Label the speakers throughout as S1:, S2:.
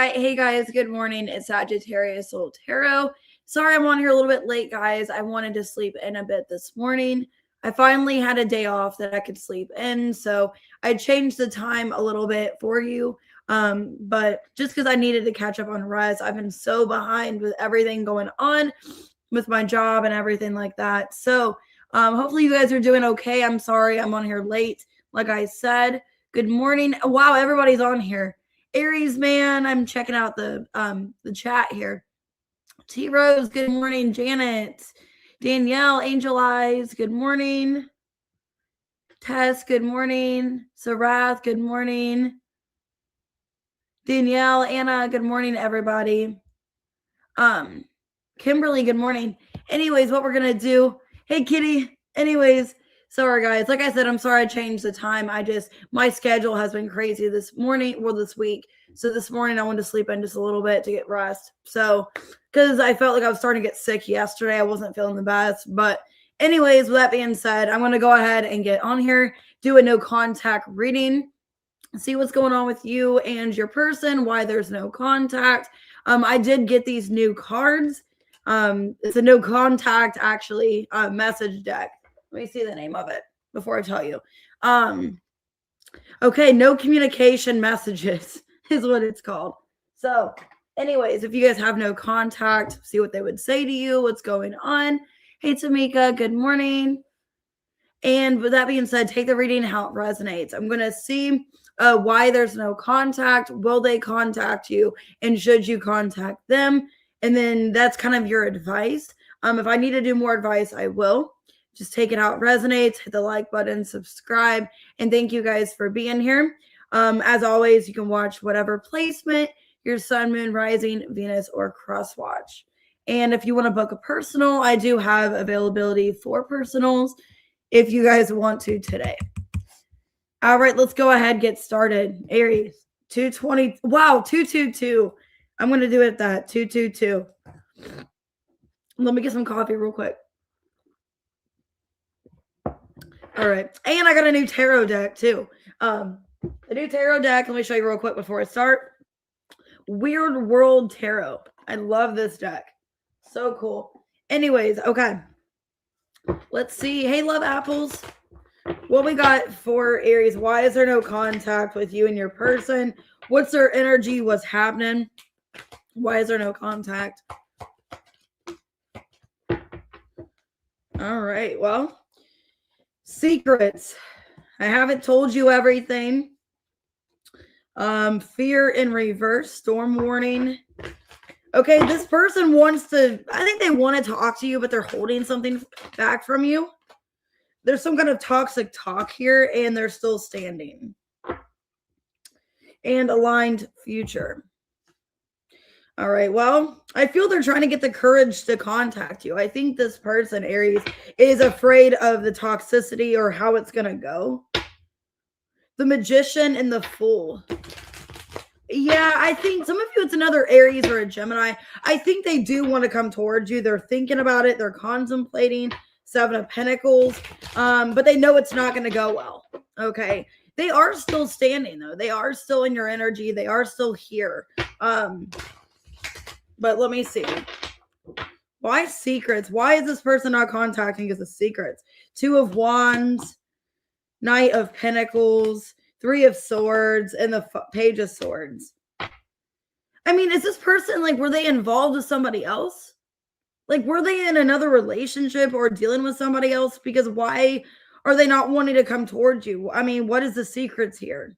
S1: right. Hey guys, good morning. It's Sagittarius Soul Tarot. Sorry I'm on here a little bit late, guys. I wanted to sleep in a bit this morning. I finally had a day off that I could sleep in, so I changed the time a little bit for you. But just because I needed to catch up on rest, I've been so behind with everything going on with my job and everything like that. So hopefully you guys are doing okay. I'm sorry I'm on here late. Like I said, good morning. Wow, everybody's on here. Aries man, I'm checking out the chat here. T Rose, good morning. Janet, Danielle, Angel Eyes, good morning. Tess, good morning. Sarath, good morning. Danielle, Anna, good morning, everybody. Kimberly, good morning. Anyways, what we're gonna do. Hey Kitty. Anyways, sorry guys. Like I said, I'm sorry I changed the time. My schedule has been crazy this week. So this morning I wanted to sleep in just a little bit to get rest. So, because I felt like I was starting to get sick yesterday. I wasn't feeling the best. But anyways, with that being said, I'm going to go ahead and get on here, do a no contact reading, see what's going on with you and your person, why there's no contact. I did get these new cards. It's a no contact, actually, message deck. Let me see the name of it before I tell you. Okay, no communication messages is what it's called. So, anyways, if you guys have no contact, see what they would say to you, what's going on. Hey, Tamika, good morning. And with that being said, take the reading how it resonates. I'm going to see why there's no contact. Will they contact you? And should you contact them? And then that's kind of your advice. If I need to do more advice, I will. Just take it how it resonates. Hit the like button, subscribe. And thank you guys for being here. As always, you can watch whatever placement, your sun, moon, rising, Venus, or cross watch. And if you want to book a personal, I do have availability for personals if you guys want to today. All right, let's go ahead, get started. Aries, 220. Wow, 222. I'm going to do it that 222. Let me get some coffee real quick. All right. And I got a new tarot deck too. The new tarot deck, let me show you real quick before I start. Weird World Tarot. I love this deck. So cool. Anyways, okay. Let's see. Hey, love apples. What we got for Aries? Why is there no contact with you and your person? What's their energy? What's happening? Why is there no contact? All right. Well, secrets. I haven't told you everything. Fear in reverse. Storm warning. Okay, this person I think they want to talk to you, but they're holding something back from you. There's some kind of toxic talk here, and they're still standing. And aligned future. All right, well, I feel they're trying to get the courage to contact you. I think this person, Aries, is afraid of the toxicity or how it's going to go. The Magician and the Fool. Yeah, I think some of you, it's another Aries or a Gemini. I think they do want to come towards you. They're thinking about it. They're contemplating. 7 of Pentacles. But they know it's not going to go well. Okay. They are still standing, though. They are still in your energy. They are still here. But let me see. Why secrets? Why is this person not contacting us with secrets? 2 of Wands. Knight of Pentacles. 3 of Swords. And the Page of Swords. I mean, is this person, like, were they involved with somebody else? Like, were they in another relationship or dealing with somebody else? Because why are they not wanting to come towards you? I mean, what is the secrets here?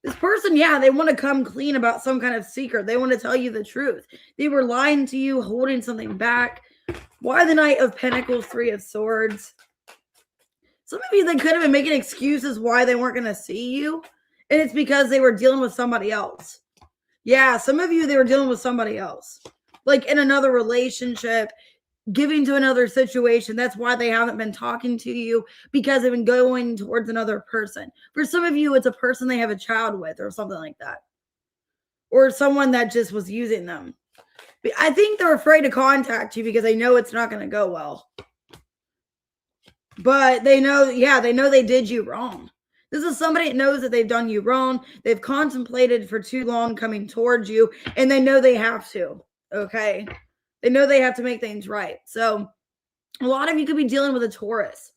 S1: This person, yeah, they want to come clean about some kind of secret. They want to tell you the truth. They were lying to you, holding something back. Why the Knight of Pentacles, 3 of Swords? Some of you, they could have been making excuses why they weren't going to see you. And it's because they were dealing with somebody else. Yeah, some of you, they were dealing with somebody else. Like in another relationship, giving to another situation. That's why they haven't been talking to you, because they've been going towards another person. For some of you, it's a person they have a child with or something like that. Or someone that just was using them. But I think they're afraid to contact you because they know it's not going to go well. But they know, yeah, they know they did you wrong. This is somebody that knows that they've done you wrong. They've contemplated for too long coming towards you, and they know they have to, okay? They know they have to make things right. So a lot of you could be dealing with a Taurus.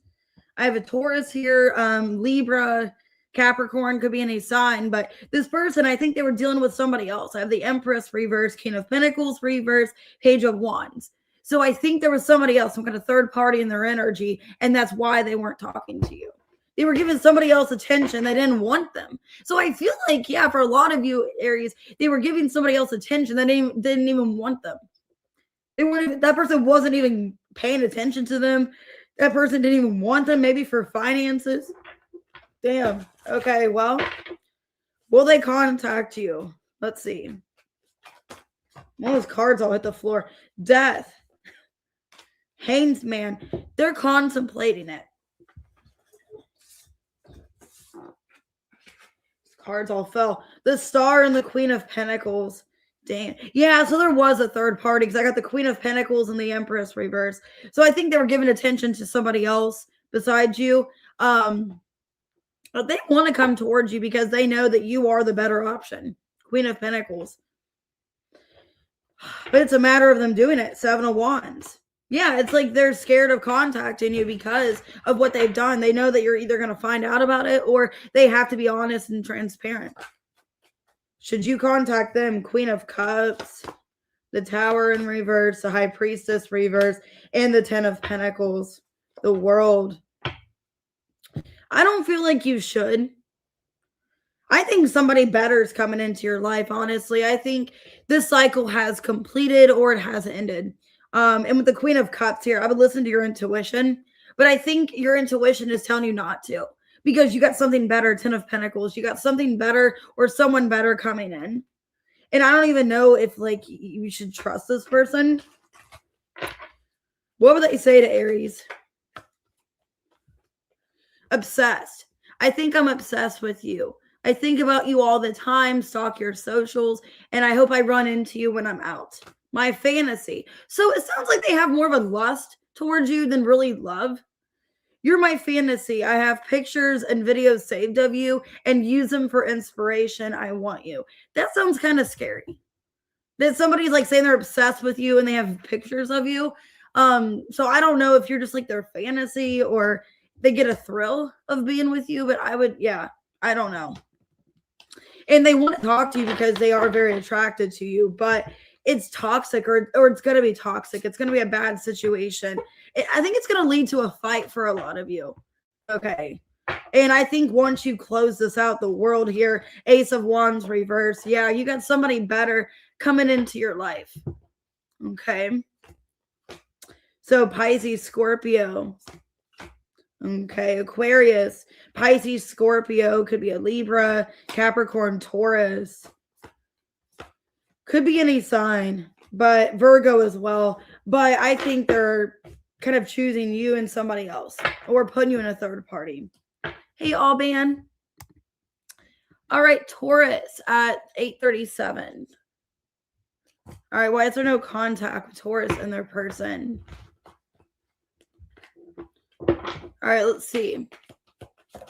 S1: I have a Taurus here, Libra, Capricorn, could be any sign, but this person, I think they were dealing with somebody else. I have the Empress reverse, King of Pentacles reverse, Page of Wands. So I think there was somebody else, some kind of third party in their energy, and that's why they weren't talking to you. They were giving somebody else attention. They didn't want them. So I feel like, yeah, for a lot of you, Aries, they were giving somebody else attention. They didn't even want them. That person wasn't even paying attention to them. That person didn't even want them, maybe for finances. Damn. Okay, well, will they contact you? Let's see. One of those cards all hit the floor. Death. Hanged man. They're contemplating it. Cards all fell. The Star and the Queen of Pentacles. Damn. Yeah, so there was a third party because I got the Queen of Pentacles and the Empress reverse. So I think they were giving attention to somebody else besides you. But they want to come towards you because they know that you are the better option. Queen of Pentacles. But it's a matter of them doing it. Seven of Wands. Yeah, it's like they're scared of contacting you because of what they've done. They know that you're either going to find out about it or they have to be honest and transparent. Should you contact them? Queen of Cups, the Tower in reverse, the High Priestess reverse, and the Ten of Pentacles, the World. I don't feel like you should. I think somebody better is coming into your life, honestly. I think this cycle has completed or it has ended. And with the Queen of Cups here, I would listen to your intuition. But I think your intuition is telling you not to. Because you got something better, Ten of Pentacles. You got something better or someone better coming in. And I don't even know if, like, you should trust this person. What would they say to Aries? Obsessed. I think I'm obsessed with you. I think about you all the time, stalk your socials, and I hope I run into you when I'm out. My fantasy. So it sounds like they have more of a lust towards you than really love. You're my fantasy. I have pictures and videos saved of you and use them for inspiration. I want you. That sounds kind of scary. That somebody's like saying they're obsessed with you and they have pictures of you. So I don't know if you're just like their fantasy or they get a thrill of being with you, but I don't know. And they want to talk to you because they are very attracted to you, but it's toxic or it's going to be toxic. It's going to be a bad situation. I think it's going to lead to a fight for a lot of you. Okay. And I think once you close this out, the World here, Ace of Wands reverse. Yeah, you got somebody better coming into your life. Okay. So Pisces, Scorpio. Okay, Aquarius, Pisces, Scorpio, could be a Libra, Capricorn, Taurus. Could be any sign, but Virgo as well. But I think they're kind of choosing you and somebody else or putting you in a third party. Hey, Alban. All right, Taurus at 8:37. All right, why is there no contact with Taurus and their person? All right, let's see.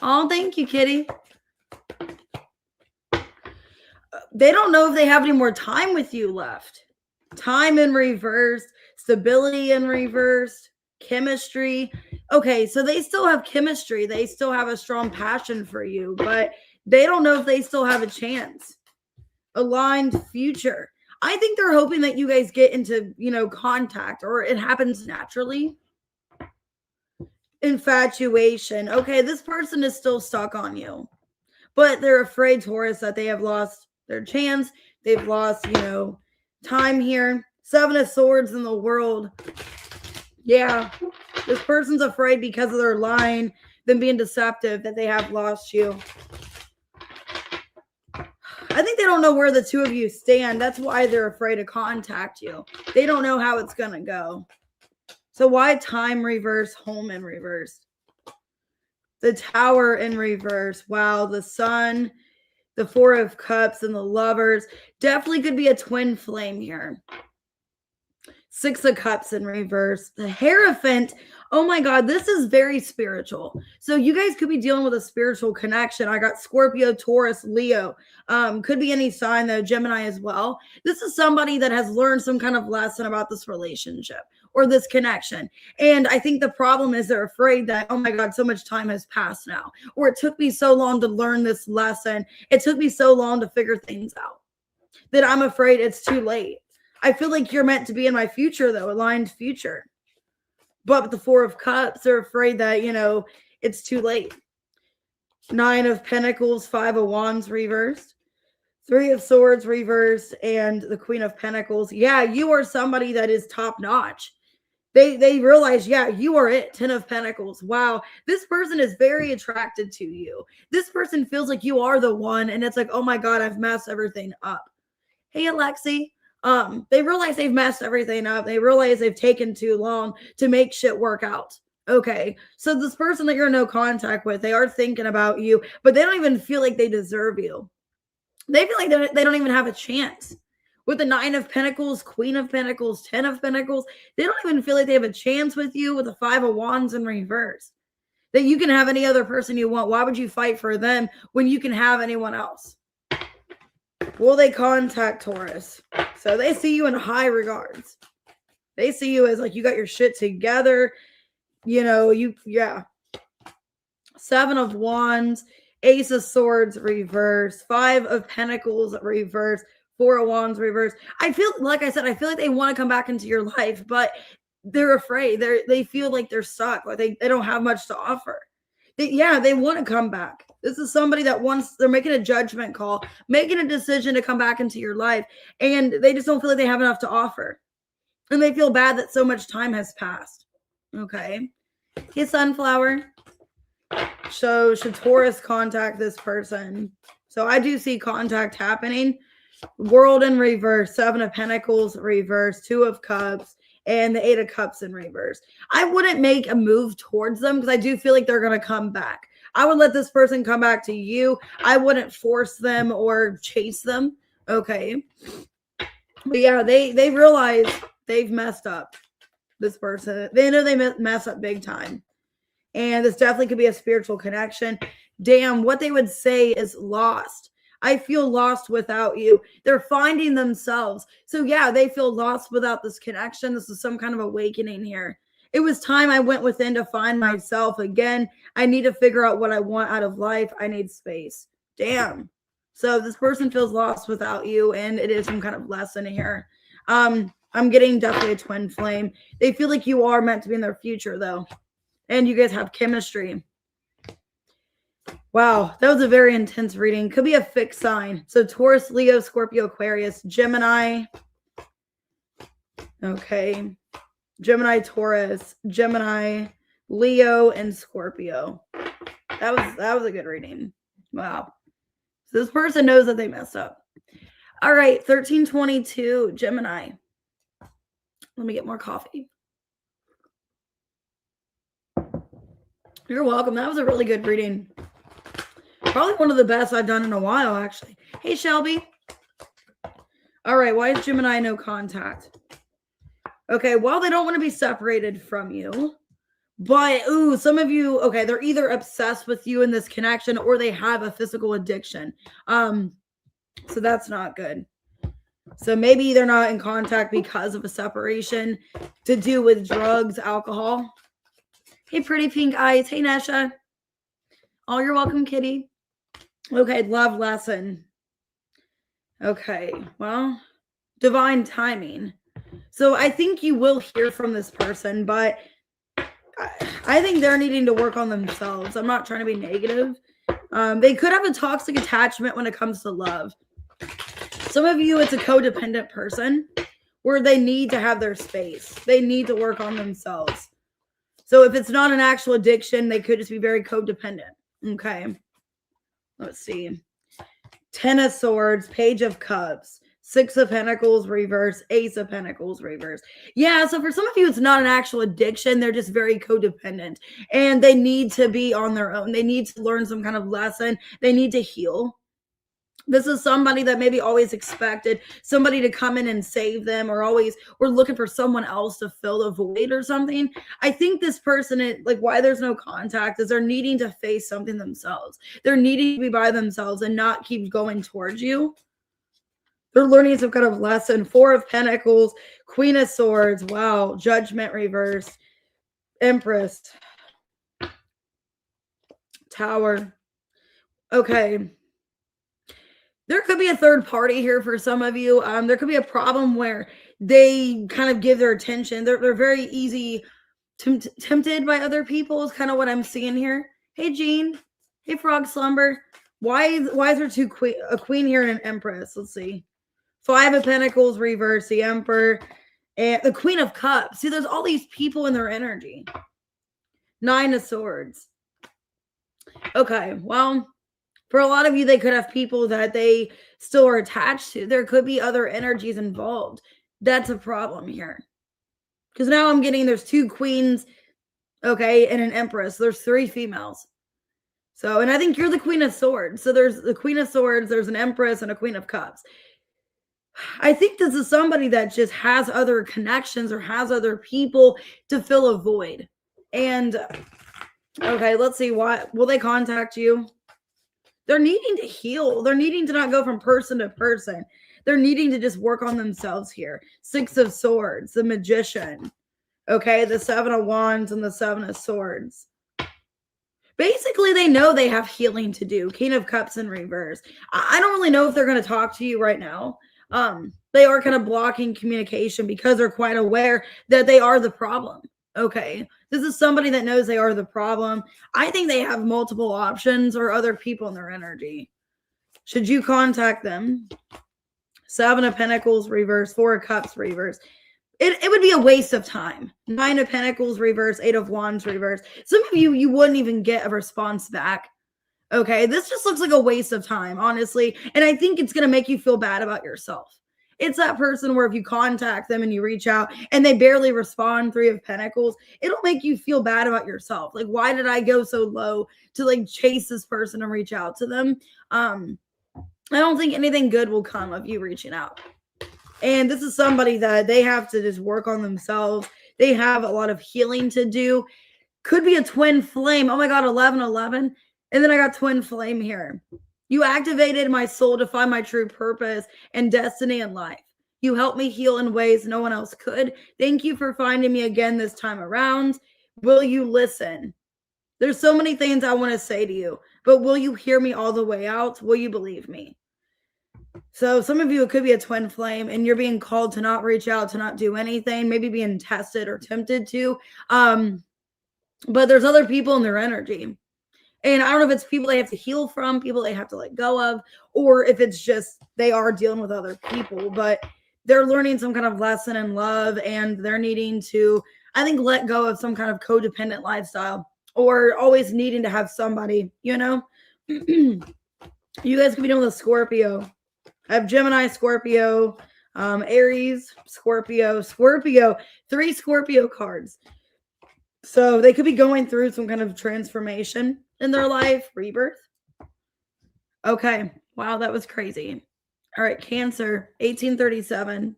S1: Oh, thank you, Kitty. They don't know if they have any more time with you left. Time in reverse, stability in reverse, chemistry. Okay, so they still have chemistry. They still have a strong passion for you, but they don't know if they still have a chance. Aligned future. I think they're hoping that you guys get into, contact or it happens naturally. Infatuation. Okay, this person is still stuck on you, but they're afraid, Taurus, that they have lost their chance. They've lost, time here. Seven of Swords in the World. Yeah, this person's afraid because of their lying, them being deceptive, that they have lost you. I think they don't know where the two of you stand. That's why they're afraid to contact you. They don't know how it's going to go. So why time reverse, home in reverse? The Tower in reverse. Wow, the Sun, the Four of Cups, and the Lovers. Definitely could be a twin flame here. Six of Cups in reverse. The Hierophant. Oh my God, this is very spiritual. So you guys could be dealing with a spiritual connection. I got Scorpio, Taurus, Leo. Could be any sign though, Gemini as well. This is somebody that has learned some kind of lesson about this relationship or this connection. And I think the problem is they're afraid that, oh my God, so much time has passed now. Or it took me so long to learn this lesson. It took me so long to figure things out that I'm afraid it's too late. I feel like you're meant to be in my future though, aligned future. But with the Four of Cups, they're afraid that, you know, it's too late. Nine of Pentacles, Five of Wands reversed. Three of Swords reversed, and the Queen of Pentacles. Yeah, you are somebody that is top notch. They realize, yeah, you are it. 10 of Pentacles. Wow. This person is very attracted to you. This person feels like you are the one. And it's like, oh my God, I've messed everything up. Hey, Alexi. They realize they've messed everything up. They realize they've taken too long to make shit work out. Okay. So this person that you're in no contact with, they are thinking about you, but they don't even feel like they deserve you. They feel like they don't even have a chance. With the Nine of Pentacles, Queen of Pentacles, 10 of Pentacles, they don't even feel like they have a chance with you with the Five of Wands in reverse. That you can have any other person you want. Why would you fight for them when you can have anyone else? Will they contact Taurus? So they see you in high regards. They see you as like you got your shit together. You know, yeah. Seven of Wands, Ace of Swords reverse, Five of Pentacles reverse, Four of Wands reverse. I feel, like I said, I feel like they want to come back into your life, but they're afraid. They feel like they're stuck. Like they don't have much to offer. They want to come back. This is somebody that they're making a judgment call, making a decision to come back into your life, and they just don't feel like they have enough to offer. And they feel bad that so much time has passed. Okay. Hey, Sunflower. So should Taurus contact this person? So I do see contact happening. World in reverse, Seven of Pentacles reverse, Two of Cups, and the Eight of Cups in reverse. I wouldn't make a move towards them because I do feel like they're going to come back. I would let this person come back to you. I wouldn't force them or chase them. Okay. But yeah, they realize they've messed up. This person, they know they mess up big time. And this definitely could be a spiritual connection. Damn, what they would say is lost. I feel lost without you. They're finding themselves. So yeah, they feel lost without this connection. This is some kind of awakening here. It was time I went within to find myself again. I need to figure out what I want out of life. I need space. Damn. So this person feels lost without you, and it is some kind of lesson here. I'm getting definitely a twin flame. They feel like you are meant to be in their future, though. And you guys have chemistry. Wow, that was a very intense reading. Could be a fixed sign. So Taurus, Leo, Scorpio, Aquarius, Gemini. Okay. Gemini, Taurus, Gemini, Leo, and Scorpio. That was a good reading. Wow. So this person knows that they messed up. All right, 1322, Gemini. Let me get more coffee. You're welcome. That was a really good reading. Probably one of the best I've done in a while, actually. Hey, Shelby. All right, why is Gemini no contact? Okay, well, they don't want to be separated from you. But, ooh, some of you, okay, they're either obsessed with you in this connection or they have a physical addiction. So that's not good. So maybe they're not in contact because of a separation to do with drugs, alcohol. Hey, pretty pink eyes. Hey, Nesha. Oh, you're welcome, kitty. Okay, love lesson. Okay, well, divine timing. So I think you will hear from this person, but I think they're needing to work on themselves. I'm not trying to be negative. They could have a toxic attachment when it comes to love. Some of you, it's a codependent person where they need to have their space. They need to work on themselves. So if it's not an actual addiction, they could just be very codependent. Okay. Let's see. 10 of Swords, Page of Cups, 6 of Pentacles reverse, Ace of Pentacles reverse. Yeah, so for some of you, it's not an actual addiction. They're just very codependent. And they need to be on their own. They need to learn some kind of lesson. They need to heal. This is somebody that maybe always expected somebody to come in and save them, or always were looking for someone else to fill the void or something. I think this person, like, why there's no contact is they're needing to face something themselves. They're needing to be by themselves and not keep going towards you. They're learning some kind of lesson. 4 of Pentacles, Queen of Swords. Wow. Judgment reversed. Empress. Tower. Okay. There could be a third party here for some of you. There could be a problem where they kind of give their attention. They're very easy tempted by other people is kind of what I'm seeing here. Hey, Jean. Hey, Frog Slumber. Why is there a queen here and an empress? Let's see. 5 of Pentacles reverse, the Emperor, and the Queen of Cups. See, there's all these people in their energy. 9 of Swords. Okay, well, for a lot of you, they could have people that they still are attached to. There could be other energies involved. That's a problem here. Because now I'm getting there's 2 queens, okay, and an empress. There's 3 females. So, and I think you're the Queen of Swords. So there's the Queen of Swords, there's an empress, and a Queen of Cups. I think this is somebody that just has other connections or has other people to fill a void. And, okay, let's see. What will they contact you? They're needing to heal. They're needing to not go from person to person. They're needing to just work on themselves here. 6 of Swords, the Magician. Okay, the 7 of Wands and the 7 of Swords. Basically, they know they have healing to do. King of Cups in reverse. I don't really know if they're going to talk to you right now. They are kind of blocking communication because they're quite aware that they are the problem. Okay, this is somebody that knows they are the problem. I think they have multiple options or other people in their energy. Should you contact them? 7 of Pentacles reverse, 4 of Cups reverse. It would be a waste of time. 9 of Pentacles reverse, 8 of Wands reverse. Some of you wouldn't even get a response back. Okay, this just looks like a waste of time, honestly. And I think it's going to make you feel bad about yourself. It's that person where if you contact them and you reach out and they barely respond, 3 of Pentacles, it'll make you feel bad about yourself. Like, why did I go so low to like chase this person and reach out to them? I don't think anything good will come of you reaching out. And this is somebody that they have to just work on themselves. They have a lot of healing to do. Could be a twin flame. Oh my God, 11-11. And then I got twin flame here. You activated my soul to find my true purpose and destiny in life. You helped me heal in ways no one else could. Thank you for finding me again this time around. Will you listen? There's so many things I want to say to you, but will you hear me all the way out? Will you believe me? So some of you, it could be a twin flame and you're being called to not reach out, to not do anything, maybe being tested or tempted to. But there's other people in their energy. And I don't know if it's people they have to heal from, people they have to let go of, or if it's just they are dealing with other people, but they're learning some kind of lesson in love and they're needing to, I think, let go of some kind of codependent lifestyle or always needing to have somebody, you know. You guys could be dealing with a Scorpio. I have Gemini, Scorpio, Aries, Scorpio, 3 Scorpio cards. So they could be going through some kind of transformation in their life, rebirth. Okay. Wow, that was crazy. All right, Cancer, 1837.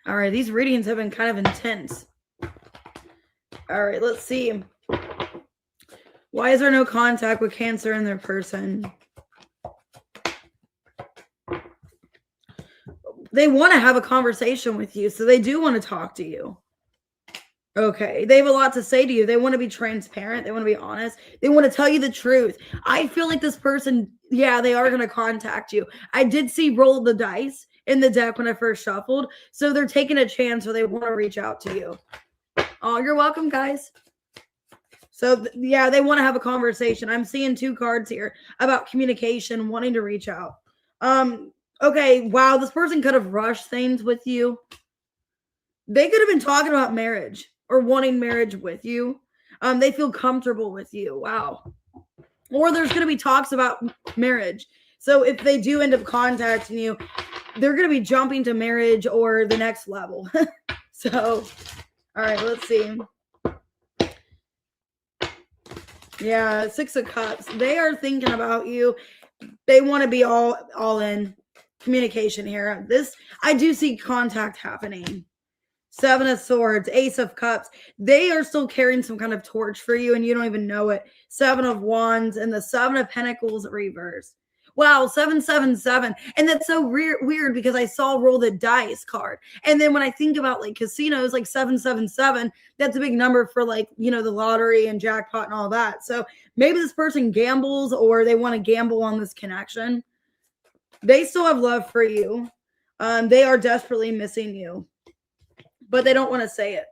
S1: All right, these readings have been kind of intense. All right, let's see. Why is there no contact with Cancer in their person? They want to have a conversation with you, so they do want to talk to you. Okay, they have a lot to say to you. They want to be transparent. They want to be honest. They want to tell you the truth. I feel like this person, yeah, they are going to contact you. I did see roll the dice in the deck when I first shuffled. So they're taking a chance or they want to reach out to you. Oh, you're welcome, guys. So, yeah, they want to have a conversation. I'm seeing 2 cards here about communication, wanting to reach out. Okay, wow, this person could have rushed things with you. They could have been talking about marriage or wanting marriage with you. They feel comfortable with you. Wow. Or there's going to be talks about marriage. So if they do end up contacting you, they're going to be jumping to marriage or the next level. So, all right, let's see. Yeah, 6 of Cups. They are thinking about you. They want to be all in communication here. I do see contact happening. 7 of Swords, Ace of Cups. They are still carrying some kind of torch for you and you don't even know it. 7 of Wands and the 7 of Pentacles reverse. Wow, 777. And that's so weird because I saw roll the dice card. And then when I think about like casinos, like 777, that's a big number for like, the lottery and jackpot and all that. So maybe this person gambles or they want to gamble on this connection. They still have love for you. They are desperately missing you, but they don't want to say it.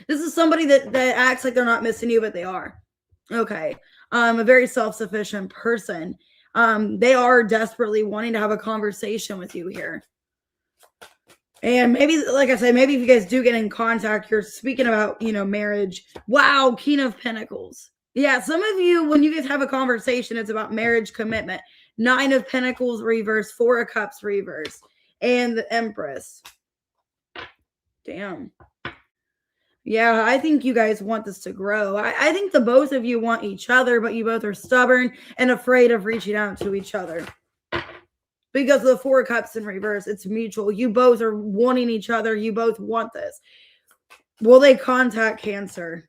S1: This is somebody that acts like they're not missing you, but they are. Okay. A very self-sufficient person. They are desperately wanting to have a conversation with you here. And maybe, like I said, maybe if you guys do get in contact, you're speaking about, marriage. Wow, King of Pentacles. Yeah, some of you, when you guys have a conversation, it's about marriage commitment. 9 of Pentacles reverse, 4 of Cups reverse, and the Empress. Damn. Yeah, I think you guys want this to grow. I think the both of you want each other, but you both are stubborn and afraid of reaching out to each other. Because of the 4 of Cups in reverse, it's mutual. You both are wanting each other. You both want this. Will they contact Cancer?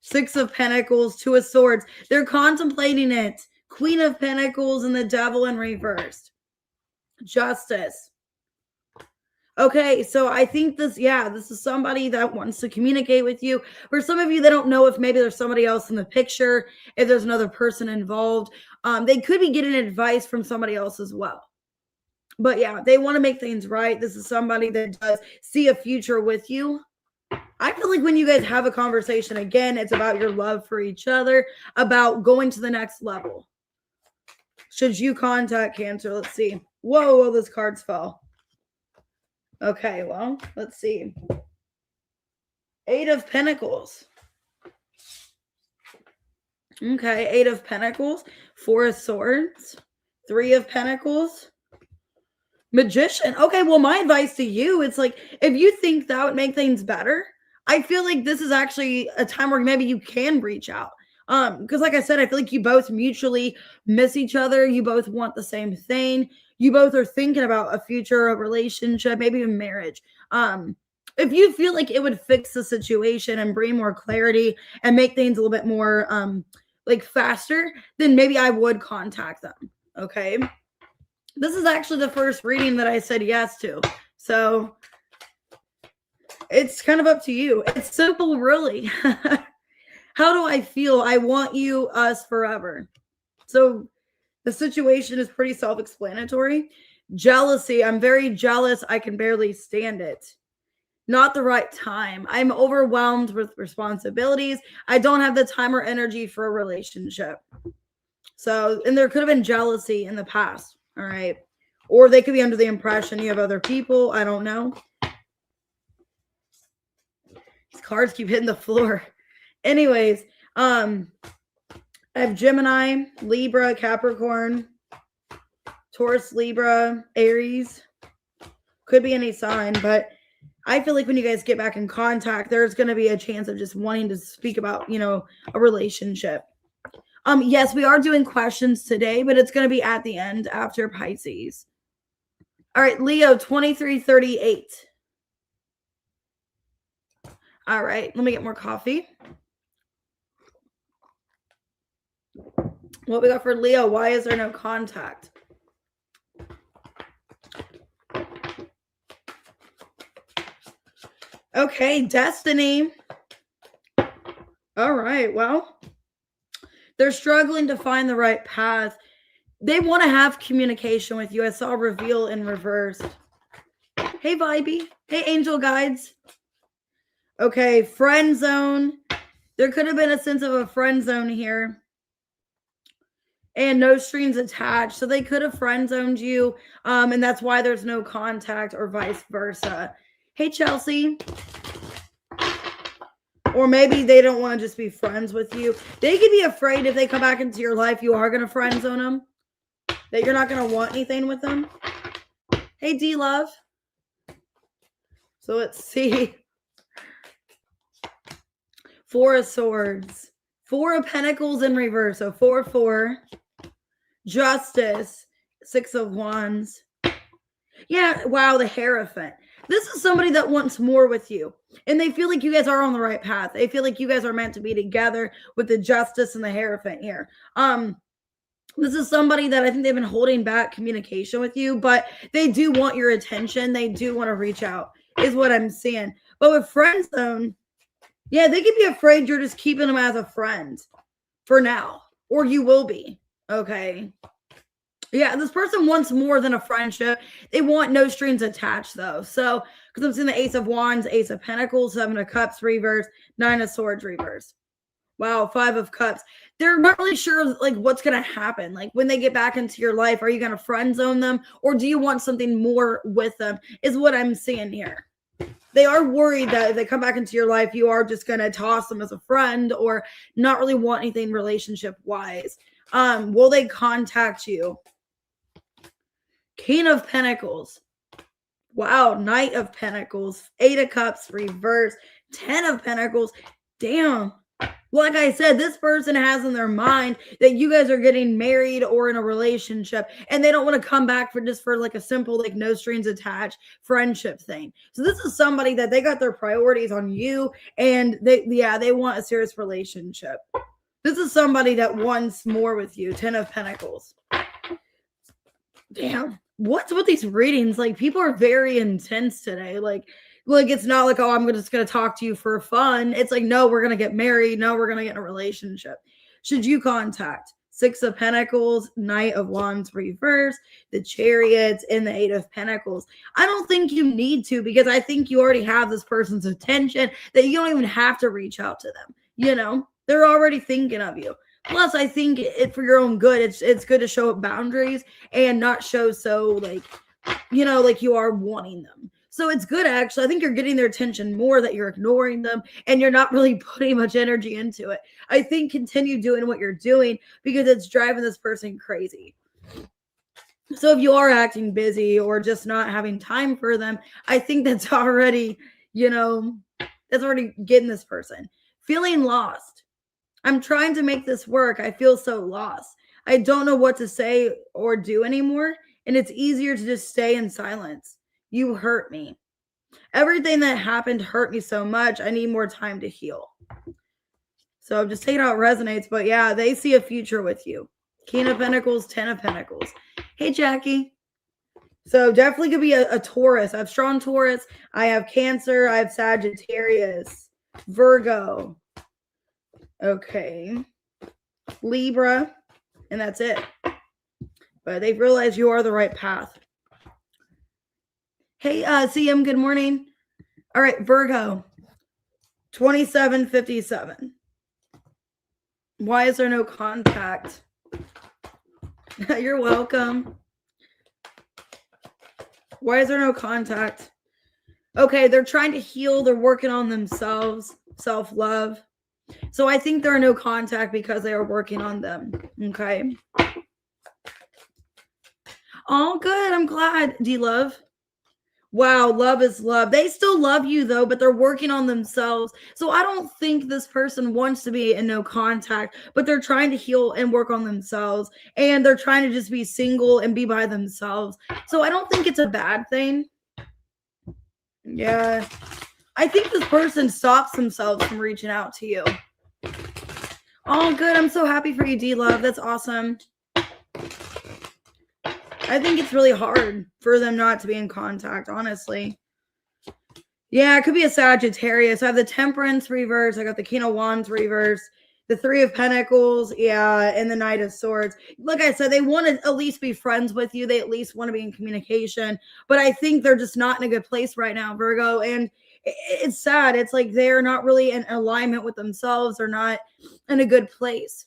S1: 6 of Pentacles, 2 of Swords. They're contemplating it. Queen of Pentacles and the Devil in reverse. Justice. Okay, so I think this is somebody that wants to communicate with you. For some of you, they don't know if maybe there's somebody else in the picture, if there's another person involved. They could be getting advice from somebody else as well. But yeah, they want to make things right. This is somebody that does see a future with you. I feel like when you guys have a conversation, again, it's about your love for each other, about going to the next level. Should you contact Cancer? Let's see. Whoa, those cards fell. Okay, well, let's see. 8 of Pentacles. Okay, 8 of Pentacles, 4 of Swords, 3 of Pentacles, Magician. Okay, well, my advice to you, it's like, if you think that would make things better, I feel like this is actually a time where maybe you can reach out. Because like I said, I feel like you both mutually miss each other. You both want the same thing. You both are thinking about a future, a relationship, maybe even marriage. If you feel like it would fix the situation and bring more clarity and make things a little bit more like faster, then maybe I would contact them. Okay. This is actually the first reading that I said yes to. So it's kind of up to you. It's simple, really. How do I feel? I want you, us, forever. So the situation is pretty self-explanatory. Jealousy. I'm very jealous. I can barely stand it. Not the right time. I'm overwhelmed with responsibilities. I don't have the time or energy for a relationship. So, and there could have been jealousy in the past. All right. Or they could be under the impression you have other people. I don't know. These cards keep hitting the floor. Anyways, I have Gemini, Libra, Capricorn, Taurus, Libra, Aries. Could be any sign, but I feel like when you guys get back in contact, there's going to be a chance of just wanting to speak about, a relationship. Yes, we are doing questions today, but it's going to be at the end after Pisces. All right, Leo, 2338. All right, let me get more coffee. What we got for Leo? Why is there no contact? Okay, Destiny. All right, well, they're struggling to find the right path. They want to have communication with you. I saw reveal in reverse. Hey, Vibey. Hey, angel guides. Okay, friend zone. There could have been a sense of a friend zone here. And no strings attached. So they could have friend zoned you. And that's why there's no contact or vice versa. Hey, Chelsea. Or maybe they don't want to just be friends with you. They could be afraid if they come back into your life, you are going to friend zone them. That you're not going to want anything with them. Hey, D-Love. So let's see. 4 of Swords. 4 of Pentacles in reverse. So 4-4. Justice, Six of Wands. Yeah, wow, the Hierophant. This is somebody that wants more with you. And they feel like you guys are on the right path. They feel like you guys are meant to be together with the Justice and the Hierophant here. This is somebody that I think they've been holding back communication with you, but they do want your attention. They do want to reach out, is what I'm seeing. But with friend zone, yeah, they could be afraid you're just keeping them as a friend for now, or you will be. Okay. Yeah, this person wants more than a friendship. They want no strings attached, though. So, because I'm seeing the Ace of Wands, Ace of Pentacles, Seven of Cups reverse, Nine of Swords reverse. Wow, Five of Cups. They're not really sure, like, what's going to happen. Like, when they get back into your life, are you going to friend zone them? Or do you want something more with them, is what I'm seeing here. They are worried that if they come back into your life, you are just going to toss them as a friend or not really want anything relationship-wise. Will they contact you? King of Pentacles. Wow, Knight of Pentacles. Eight of Cups, reverse. 10 of Pentacles. Damn. Like I said, this person has in their mind that you guys are getting married or in a relationship, and they don't want to come back for like a simple, like, no strings attached friendship thing. So this is somebody that they got their priorities on you, and they want a serious relationship. This is somebody that wants more with you. 10 of Pentacles. Damn. What's with these readings? Like, people are very intense today. Like it's not like, oh, I'm just going to talk to you for fun. It's like, no, we're going to get married. No, we're going to get in a relationship. Should you contact? Six of Pentacles, Knight of Wands reverse, the Chariots, and the Eight of Pentacles. I don't think you need to, because I think you already have this person's attention that you don't even have to reach out to them. You know, they're already thinking of you. Plus, I think it for your own good, it's good to show up boundaries and not show so, like, you know, like you are wanting them. So it's good, actually. I think you're getting their attention more, that you're ignoring them and you're not really putting much energy into it. I think continue doing what you're doing, because it's driving this person crazy. So if you are acting busy or just not having time for them, I think that's already, that's already getting this person. Feeling lost. I'm trying to make this work. I feel so lost. I don't know what to say or do anymore, and it's easier to just stay in silence. You hurt me. Everything that happened hurt me so much. I need more time to heal. So I'm just taking out resonates, but yeah, they see a future with you. King of Pentacles, 10 of Pentacles. Hey, Jackie. So definitely could be a Taurus. I have strong Taurus. I have Cancer. I have Sagittarius, Virgo. Okay. Libra. And that's it. But they've realized you are the right path. Hey, CM, good morning. All right, Virgo. 2757. Why is there no contact? You're welcome. Why is there no contact? Okay, they're trying to heal. They're working on themselves. Self-love. So I think there are no contact because they are working on them. Okay. All good. I'm glad. D-Love. Wow, love is love. They still love you, though, but they're working on themselves. So I don't think this person wants to be in no contact, but they're trying to heal and work on themselves. And they're trying to just be single and be by themselves. So I don't think it's a bad thing. Yeah. I think this person stops themselves from reaching out to you. Oh, good. I'm so happy for you, D-Love. That's awesome. I think it's really hard for them not to be in contact, honestly. Yeah, it could be a Sagittarius. I have the Temperance reverse. I got the King of Wands reverse. The Three of Pentacles, yeah, and the Knight of Swords. Like I said, they want to at least be friends with you. They at least want to be in communication. But I think they're just not in a good place right now, Virgo. And it's sad. It's like they're not really in alignment with themselves. They're not in a good place.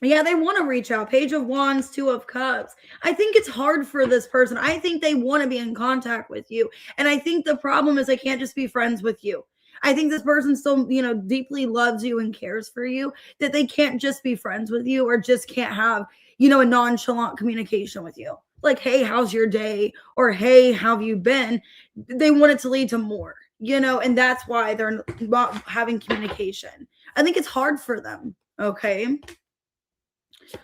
S1: Yeah, they want to reach out. Page of Wands, Two of Cups. I think it's hard for this person. I think they want to be in contact with you. And I think the problem is they can't just be friends with you. I think this person still, deeply loves you and cares for you, that they can't just be friends with you or just can't have, a nonchalant communication with you. Like, hey, how's your day? Or, hey, how have you been? They want it to lead to more, and that's why they're not having communication. I think it's hard for them. Okay.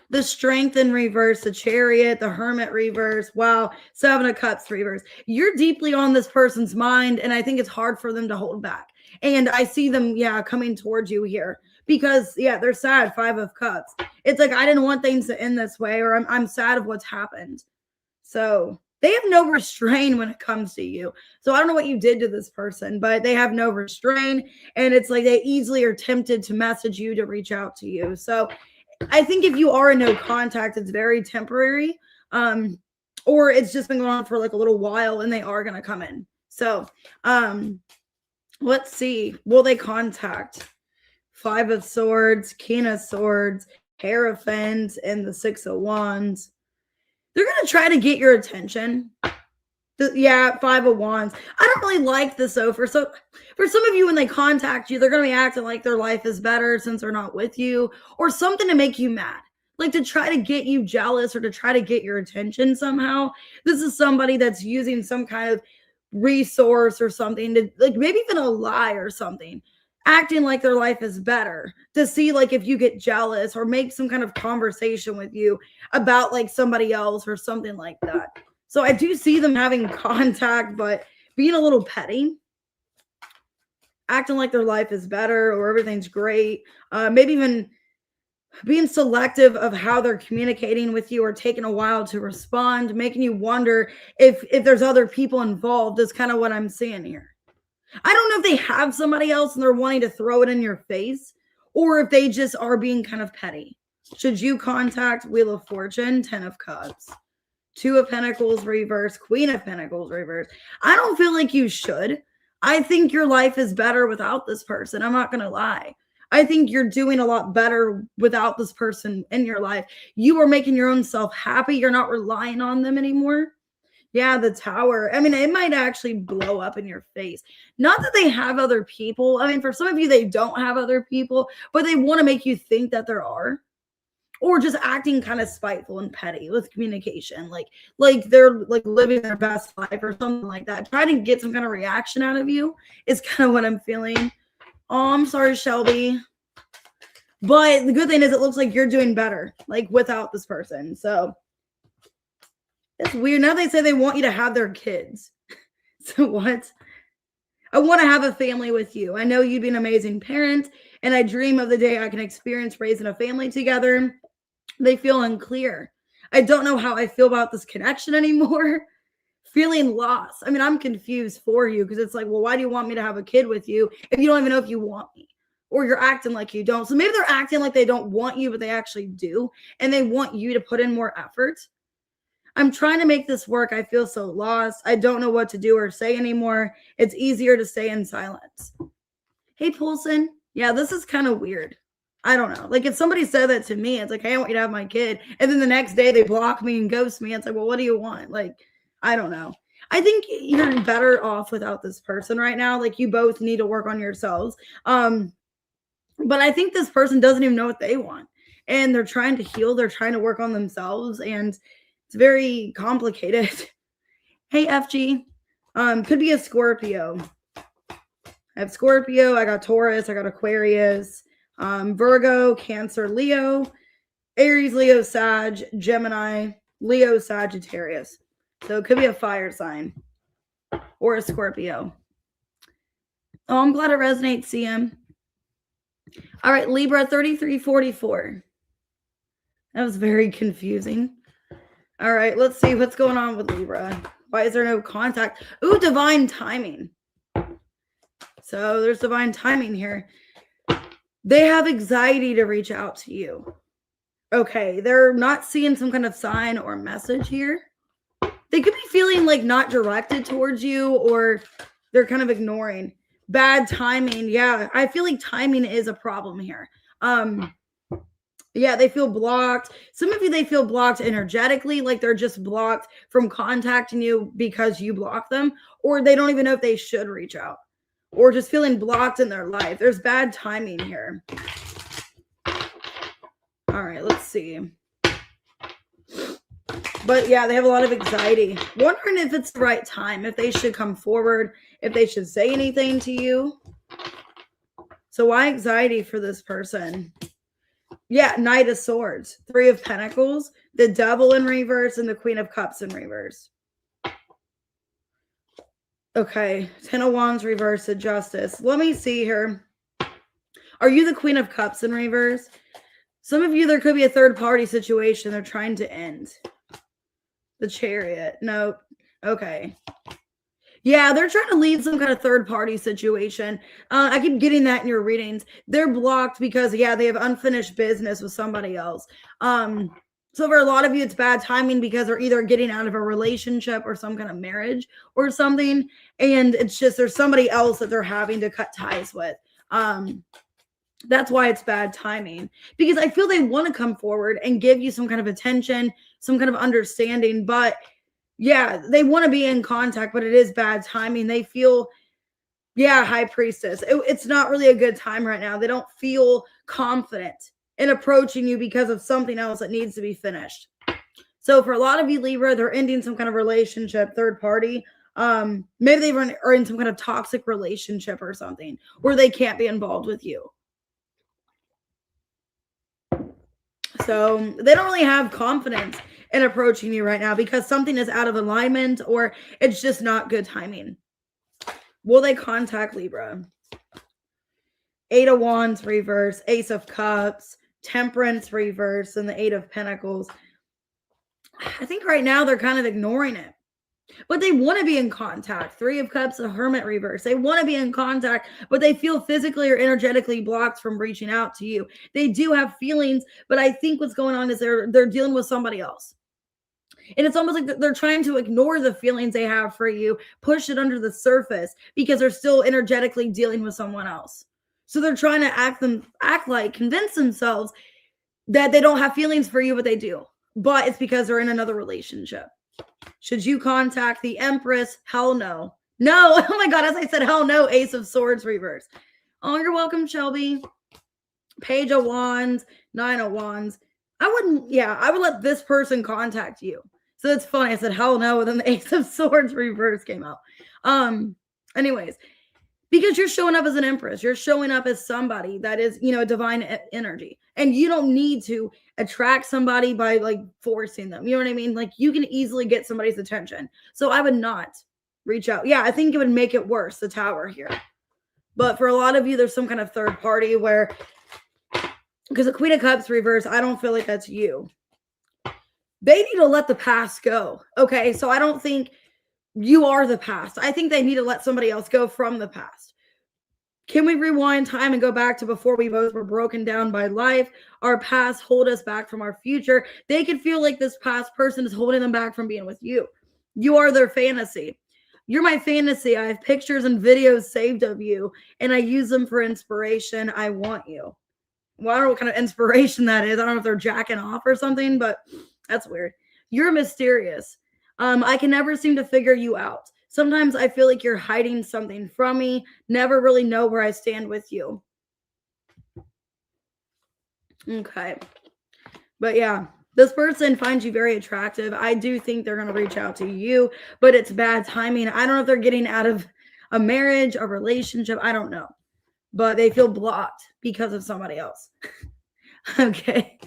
S1: The Strength in reverse, the Chariot, the Hermit reverse. Wow. 7 of Cups reverse. You're deeply on this person's mind, and I think it's hard for them to hold back. And I see them, coming towards you here because, they're sad. 5 of Cups. It's like, I didn't want things to end this way, or I'm sad of what's happened. So they have no restraint when it comes to you. So I don't know what you did to this person, but they have no restraint. And it's like they easily are tempted to message you, to reach out to you. So I think if you are in no contact, it's very temporary. Or it's just been going on for like a little while and they are going to come in. So let's see. Will they contact? 5 of Swords, King of Swords, Hierophant, and the 6 of Wands. They're going to try to get your attention. 5 of Wands. I don't really like this though. For some of you, when they contact you, they're going to be acting like their life is better since they're not with you, or something to make you mad, like to try to get you jealous or to try to get your attention somehow. This is somebody that's using some kind of resource or something to, like, maybe even a lie or something, acting like their life is better to see like if you get jealous, or make some kind of conversation with you about like somebody else or something like that. So I do see them having contact, but being a little petty, acting like their life is better or everything's great. Maybe even being selective of how they're communicating with you, or taking a while to respond, making you wonder if there's other people involved, is kind of what I'm seeing here. I don't know if they have somebody else and they're wanting to throw it in your face, or if they just are being kind of petty. Should you contact? Wheel of Fortune, 10 of Cups. 2 of Pentacles reverse, Queen of Pentacles reverse. I don't feel like you should. I think your life is better without this person. I'm not going to lie. I think you're doing a lot better without this person in your life. You are making your own self happy. You're not relying on them anymore. Yeah, the Tower. I mean, it might actually blow up in your face. Not that they have other people. I mean, for some of you, they don't have other people, but they want to make you think that there are. Or just acting kind of spiteful and petty with communication, like they're like living their best life or something like that. Trying to get some kind of reaction out of you is kind of what I'm feeling. Oh, I'm sorry, Shelby. But the good thing is it looks like you're doing better, like without this person. So it's weird. Now they say they want you to have their kids. So what? I want to have a family with you. I know you'd be an amazing parent, and I dream of the day I can experience raising a family together. They feel unclear. I don't know how I feel about this connection anymore. Feeling lost. I mean, I'm confused for you, because it's like, well, why do you want me to have a kid with you if you don't even know if you want me? Or you're acting like you don't. So maybe they're acting like they don't want you, but they actually do. And they want you to put in more effort. I'm trying to make this work. I feel so lost. I don't know what to do or say anymore. It's easier to stay in silence. Hey, Poulsen. Yeah, this is kind of weird. I don't know. Like, if somebody said that to me, it's like, hey, I want you to have my kid. And then the next day they block me and ghost me. It's like, well, what do you want? Like, I don't know. I think you're better off without this person right now. Like, you both need to work on yourselves. But I think this person doesn't even know what they want. And they're trying to heal. They're trying to work on themselves. And it's very complicated. Hey, FG. Could be a Scorpio. I have Scorpio. I got Taurus. I got Aquarius. Virgo, Cancer, Leo, Aries, Leo, Sag, Gemini, Leo, Sagittarius. So it could be a fire sign or a Scorpio. Oh, I'm glad it resonates, CM. All right, Libra, 3344. That was very confusing. All right, let's see what's going on with Libra. Why is there no contact? Ooh, divine timing. So there's divine timing here. They have anxiety to reach out to you. Okay, they're not seeing some kind of sign or message here. They could be feeling like not directed towards you, or they're kind of ignoring. Bad timing. Yeah, I feel like timing is a problem here. Yeah, they feel blocked. Some of you, they feel blocked energetically, like they're just blocked from contacting you because you block them, or they don't even know if they should reach out. Or just feeling blocked in their life. There's bad timing here. All right, let's see. But yeah, they have a lot of anxiety. Wondering if it's the right time, if they should come forward, if they should say anything to you. So why anxiety for this person? Yeah, Knight of Swords, Three of Pentacles, the Devil in reverse, and the Queen of Cups in reverse. Okay, Ten of Wands reverse, the Justice. Let me see here. Are you the Queen of Cups in reverse? Some of you, there could be a third-party situation they're trying to end. The Chariot. Nope. Okay. Yeah, they're trying to lead some kind of third-party situation. I keep getting that in your readings. They're blocked because, yeah, they have unfinished business with somebody else. So for a lot of you, it's bad timing because they're either getting out of a relationship or some kind of marriage or something. And it's just there's somebody else that they're having to cut ties with. That's why it's bad timing. Because I feel they want to come forward and give you some kind of attention, some kind of understanding. But yeah, they want to be in contact, but it is bad timing. They feel, yeah, High Priestess. It's not really a good time right now. They don't feel confident in approaching you because of something else that needs to be finished. So for a lot of you, Libra, they're ending some kind of relationship, third party. Maybe they are in some kind of toxic relationship or something where they can't be involved with you. So they don't really have confidence in approaching you right now because something is out of alignment or it's just not good timing. Will they contact Libra? Eight of Wands reverse, Ace of Cups, Temperance reverse, and the Eight of Pentacles. I think right now they're kind of ignoring it. But they want to be in contact. Three of Cups, a Hermit reverse. They want to be in contact, but they feel physically or energetically blocked from reaching out to you. They do have feelings, but I think what's going on is they're dealing with somebody else. And it's almost like they're trying to ignore the feelings they have for you, push it under the surface because they're still energetically dealing with someone else. So they're trying to convince themselves that they don't have feelings for you, but they do. But it's because they're in another relationship. Should you contact the Empress? Hell no. No. Oh my God. As I said, hell no. Ace of Swords reverse. Oh, you're welcome, Shelby. Page of Wands, Nine of Wands. I would let this person contact you. So it's funny. I said, hell no. And then the Ace of Swords reverse came out. Anyways, because you're showing up as an Empress. You're showing up as somebody that is, a divine energy. And you don't need to attract somebody by like forcing them. You know what I mean? Like you can easily get somebody's attention. So I would not reach out. Yeah, I think it would make it worse, the Tower here. But for a lot of you, there's some kind of third party where, because the Queen of Cups reverse, I don't feel like that's you. They need to let the past go. Okay, so I don't think you are the past. I think they need to let somebody else go from the past. Can we rewind time and go back to before we both were broken down by life? Our past hold us back from our future. They could feel like this past person is holding them back from being with you. You are their fantasy. You're my fantasy. I have pictures and videos saved of you, and I use them for inspiration. I want you. Well, I don't know what kind of inspiration that is. I don't know if they're jacking off or something, but that's weird. You're mysterious. I can never seem to figure you out. Sometimes I feel like you're hiding something from me. Never really know where I stand with you. Okay. But yeah, this person finds you very attractive. I do think they're going to reach out to you, but it's bad timing. I don't know if they're getting out of a marriage, a relationship. I don't know. But they feel blocked because of somebody else. Okay.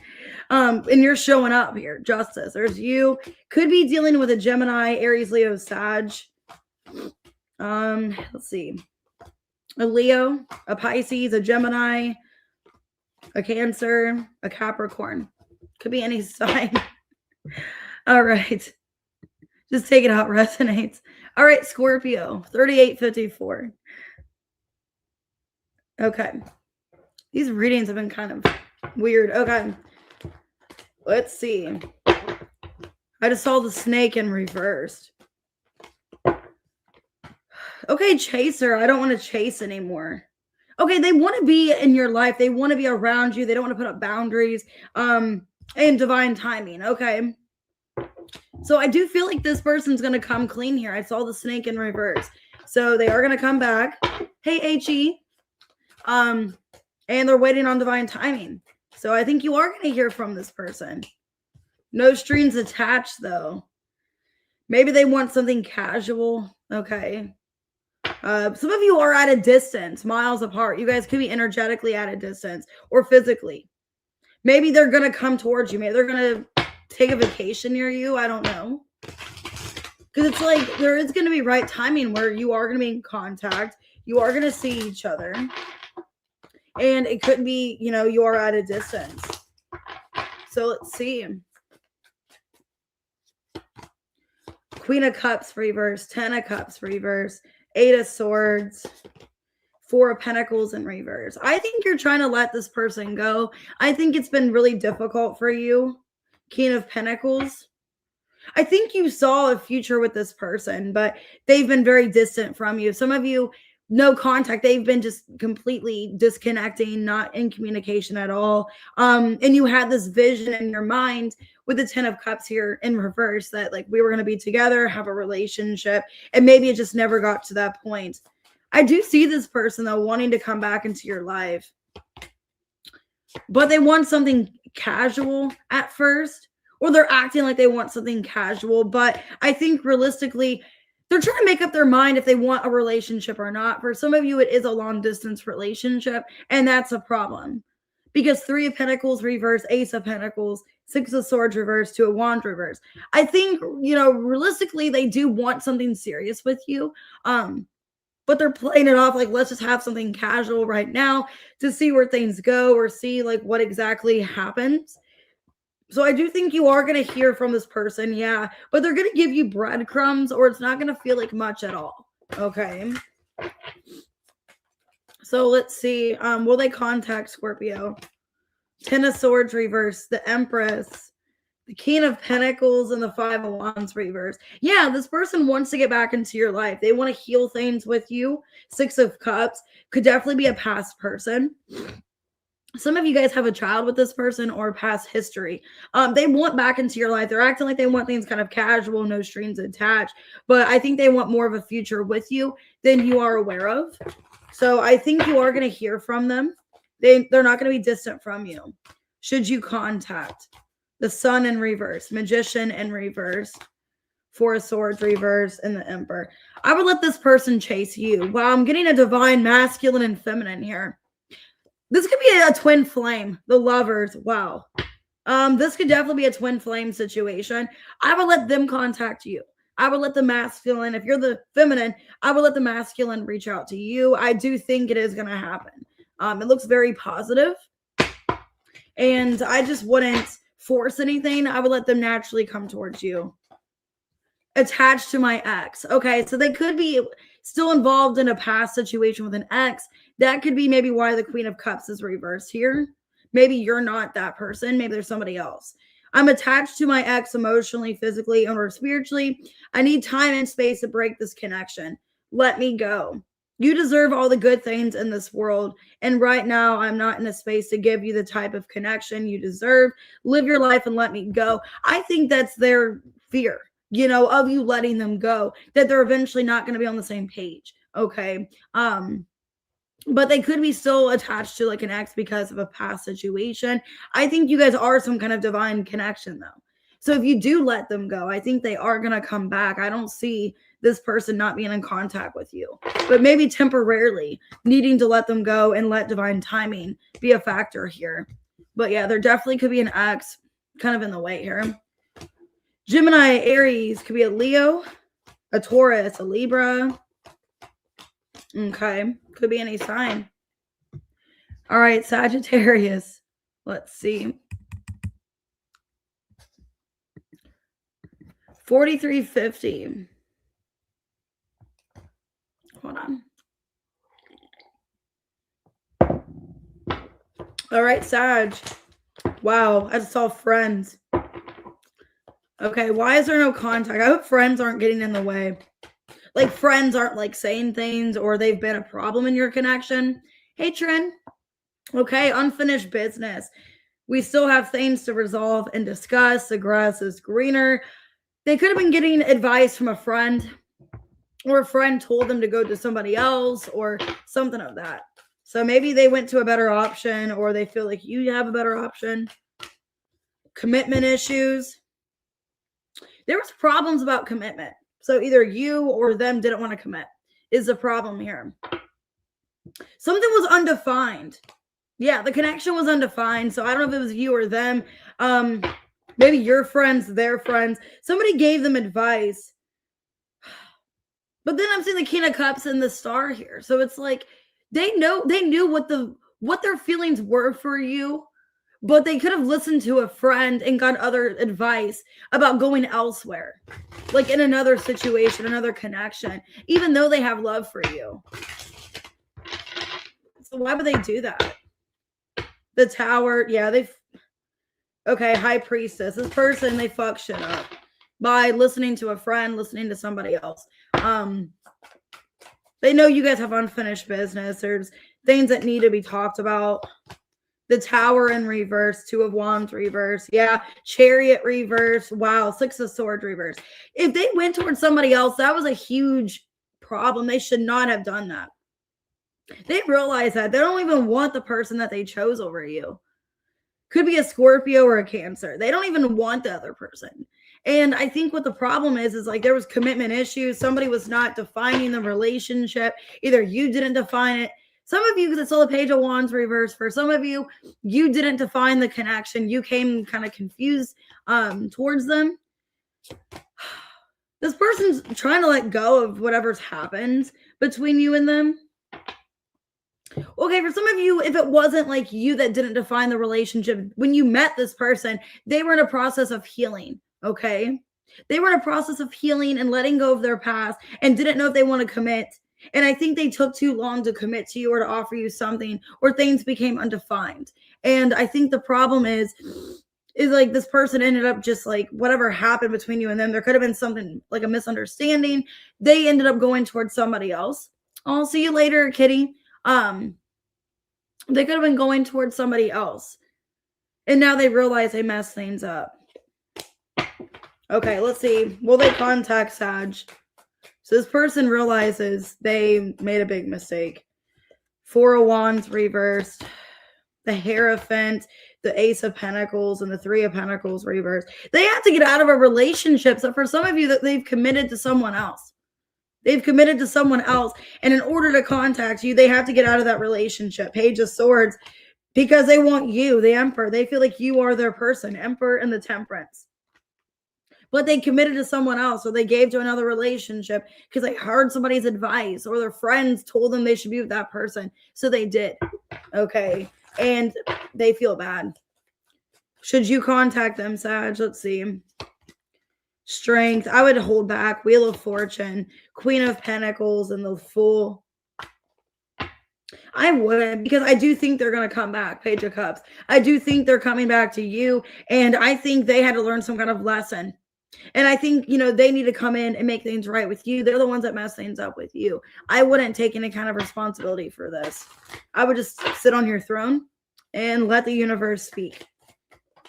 S1: And you're showing up here. Justice. There's you. Could be dealing with a Gemini, Aries, Leo, Sag. Let's see. A Leo, a Pisces, a Gemini, a Cancer, a Capricorn. Could be any sign. All right. Just take it how it resonates. All right, Scorpio, 3854. Okay. These readings have been kind of weird. Okay. Let's see. I just saw the snake in reversed. Okay, chaser. I don't want to chase anymore. Okay, they want to be in your life. They want to be around you. They don't want to put up boundaries. And divine timing. Okay. So I do feel like this person's going to come clean here. I saw the snake in reverse. So they are going to come back. Hey, H-E. And they're waiting on divine timing. So I think you are going to hear from this person. No strings attached, though. Maybe they want something casual. Okay. Some of you are at a distance, miles apart. You guys could be energetically at a distance or physically. Maybe they're going to come towards you. Maybe they're going to take a vacation near you. I don't know. Because it's like there is going to be right timing where you are going to be in contact. You are going to see each other. And it could be, you know, you're at a distance. So let's see. Queen of Cups reverse, 10 of Cups reverse, 8 of Swords, 4 of Pentacles in reverse. I think you're trying to let this person go. I think it's been really difficult for you. King of Pentacles. I think you saw a future with this person, but they've been very distant from you. Some of you, no contact. They've been just completely disconnecting, not in communication at all. And you had this vision in your mind with the 10 of Cups here in reverse that like we were going to be together, have a relationship, and maybe it just never got to that point. I do see this person though wanting to come back into your life, but they want something casual at first, or they're acting like they want something casual. But I think realistically, they're trying to make up their mind if they want a relationship or not. For some of you, it is a long distance relationship, and that's a problem. Because 3 of Pentacles reverse, Ace of Pentacles, 6 of Swords reverse, 2 of Wands reverse. I think, you know, realistically, they do want something serious with you. But they're playing it off like, let's just have something casual right now to see where things go or see like what exactly happens. So I do think you are going to hear from this person, yeah, but they're going to give you breadcrumbs or it's not going to feel like much at all, okay? So let's see, will they contact Scorpio? 10 of Swords reverse, the Empress, the King of Pentacles, and the 5 of Wands reverse. Yeah, this person wants to get back into your life. They want to heal things with you. 6 of Cups could definitely be a past person. Some of you guys have a child with this person or past history. They want back into your life. They're acting like they want things kind of casual, no strings attached. But I think they want more of a future with you than you are aware of. So I think you are going to hear from them. They're not going to be distant from you. Should you contact the Sun in reverse, Magician in reverse, 4 of Swords reverse, and the Emperor. I would let this person chase you. Wow, I'm getting a divine masculine and feminine here. This could be a twin flame, the Lovers. Wow. This could definitely be a twin flame situation. I would let them contact you. I would let the masculine, if you're the feminine, I would let the masculine reach out to you. I do think it is going to happen. It looks very positive. And I just wouldn't force anything. I would let them naturally come towards you. Attached to my ex. Okay, so they could be still involved in a past situation with an ex. That could be maybe why the Queen of Cups is reversed here. Maybe you're not that person. Maybe there's somebody else. I'm attached to my ex emotionally, physically, or spiritually. I need time and space to break this connection. Let me go. You deserve all the good things in this world. And right now, I'm not in a space to give you the type of connection you deserve. Live your life and let me go. I think that's their fear, you know, of you letting them go, that they're eventually not going to be on the same page. Okay. But they could be still attached to like an ex because of a past situation. I think you guys are some kind of divine connection though. So if you do let them go, I think they are going to come back. I don't see this person not being in contact with you, but maybe temporarily needing to let them go and let divine timing be a factor here. But yeah, there definitely could be an ex kind of in the way here. Gemini, Aries could be a Leo, a Taurus, a Libra. Okay, could be any sign. All right, Sagittarius. Let's see. 4350. Hold on. All right, Sag. Wow, I just saw friends. Okay, why is there no contact? I hope friends aren't getting in the way. Like friends aren't like saying things or they've been a problem in your connection. Hey, Trin. Okay, unfinished business. We still have things to resolve and discuss. The grass is greener. They could have been getting advice from a friend, or a friend told them to go to somebody else or something of that. So maybe they went to a better option or they feel like you have a better option. Commitment issues. There was problems about commitment. So either you or them didn't want to commit is the problem here. Something was undefined. Yeah, the connection was undefined. So I don't know if it was you or them. Maybe your friends, their friends. Somebody gave them advice. But then I'm seeing the King of Cups and the Star here. So it's like they knew what their feelings were for you, but they could have listened to a friend and got other advice about going elsewhere, like in another situation, another connection, even though they have love for you. So why would they do that? The Tower, yeah, okay, High Priestess. This person, they fuck shit up by listening to a friend, listening to somebody else. They know you guys have unfinished business. There's things that need to be talked about. The Tower in reverse, Two of Wands reverse. Yeah, Chariot reverse. Wow, Six of Swords reverse. If they went towards somebody else, that was a huge problem. They should not have done that. They realize that. They don't even want the person that they chose over you. Could be a Scorpio or a Cancer. They don't even want the other person. And I think what the problem is like there was commitment issues. Somebody was not defining the relationship. Either you didn't define it. Some of you, because it's all the Page of Wands reverse. For some of you, you didn't define the connection. You came kind of confused towards them. This person's trying to let go of whatever's happened between you and them. Okay, for some of you, if it wasn't like you that didn't define the relationship, when you met this person, they were in a process of healing, okay? They were in a process of healing and letting go of their past and didn't know if they want to commit. And I think they took too long to commit to you or to offer you something, or things became undefined. And I think the problem is like this person ended up just like whatever happened between you and them, there could have been something like a misunderstanding. They ended up going towards somebody else. I'll see you later, kitty. They could have been going towards somebody else. And now they realize they messed things up. Okay, let's see. Will they contact Sag? So this person realizes they made a big mistake. Four of Wands reversed. The Hierophant, the Ace of Pentacles, and the Three of Pentacles reversed. They have to get out of a relationship. So for some of you, that they've committed to someone else. They've committed to someone else. And in order to contact you, they have to get out of that relationship. Page of Swords. Because they want you, the Emperor. They feel like you are their person. Emperor and the Temperance. But they committed to someone else. So they gave to another relationship because they heard somebody's advice. Or their friends told them they should be with that person. So they did. Okay. And they feel bad. Should you contact them, Sag? Let's see. Strength. I would hold back. Wheel of Fortune. Queen of Pentacles and the Fool. I wouldn't, because I do think they're going to come back. Page of Cups. I do think they're coming back to you. And I think they had to learn some kind of lesson. And I think, they need to come in and make things right with you. They're the ones that mess things up with you. I wouldn't take any kind of responsibility for this. I would just sit on your throne and let the universe speak.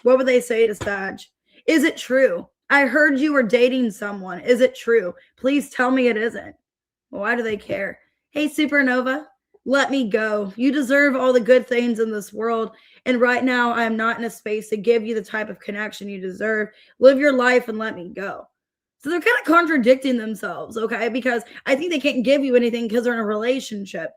S1: What would they say to Sag? Is it true? I heard you were dating someone. Is it true? Please tell me it isn't. Why do they care? Hey, Supernova, let me go. You deserve all the good things in this world. And right now, I am not in a space to give you the type of connection you deserve. Live your life and let me go. So they're kind of contradicting themselves, okay? Because I think they can't give you anything because they're in a relationship.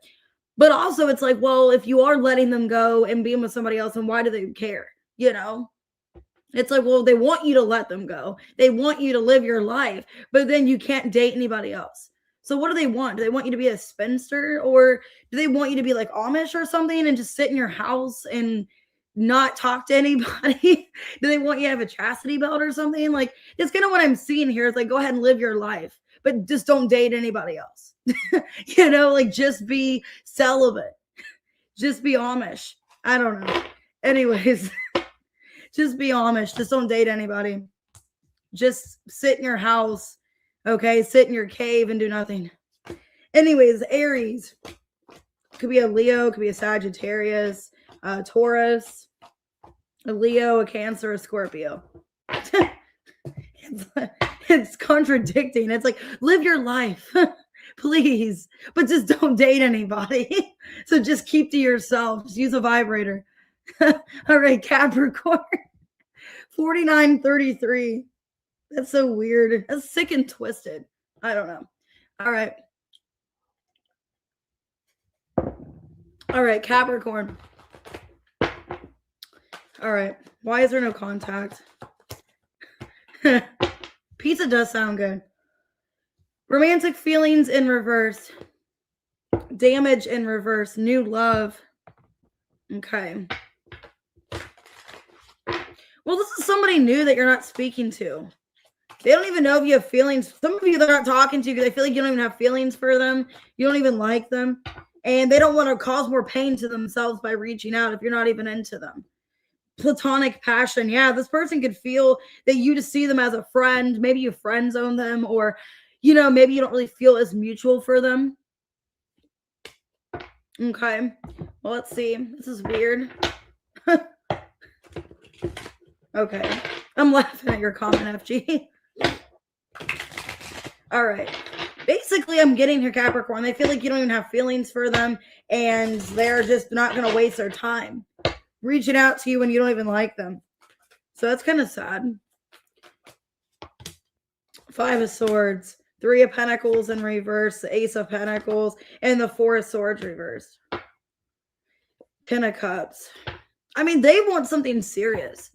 S1: But also, it's like, well, if you are letting them go and being with somebody else, then why do they care? It's like, well, they want you to let them go. They want you to live your life, but then you can't date anybody else. So what do they want? Do they want you to be a spinster, or do they want you to be like Amish or something and just sit in your house and not talk to anybody? Do they want you to have a chastity belt or something? Like, it's kind of what I'm seeing here. It's like, go ahead and live your life, but just don't date anybody else. Like just be celibate. Just be Amish. I don't know. Anyways. Just be Amish. Just don't date anybody. Just sit in your house. Okay? Sit in your cave and do nothing. Anyways, Aries. Could be a Leo. Could be a Sagittarius. Taurus. A Leo, a Cancer, a Scorpio. It's contradicting. It's like, live your life. Please. But just don't date anybody. So just keep to yourself. Just use a vibrator. All right, Capricorn. 4933. That's so weird. That's sick and twisted. I don't know. All right, Capricorn. All right. Why is there no contact? Pizza does sound good. Romantic feelings in reverse. Damage in reverse. New love. Okay. Well, this is somebody new that you're not speaking to. They don't even know if you have feelings. Some of you they're not talking to because they feel like you don't even have feelings for them. You don't even like them. And they don't want to cause more pain to themselves by reaching out if you're not even into them. Platonic passion. Yeah, this person could feel that you just see them as a friend. Maybe you friend zone them, or, you know, maybe you don't really feel as mutual for them. Okay. Well, let's see. This is weird. Okay. I'm laughing at your comment, FG. All right. Basically, I'm getting here, Capricorn. They feel like you don't even have feelings for them, and they're just not going to waste their time reaching out to you when you don't even like them. So that's kind of sad. 5 of Swords, 3 of Pentacles in reverse, the Ace of Pentacles, and the 4 of Swords reversed. 10 of Cups. I mean, they want something serious.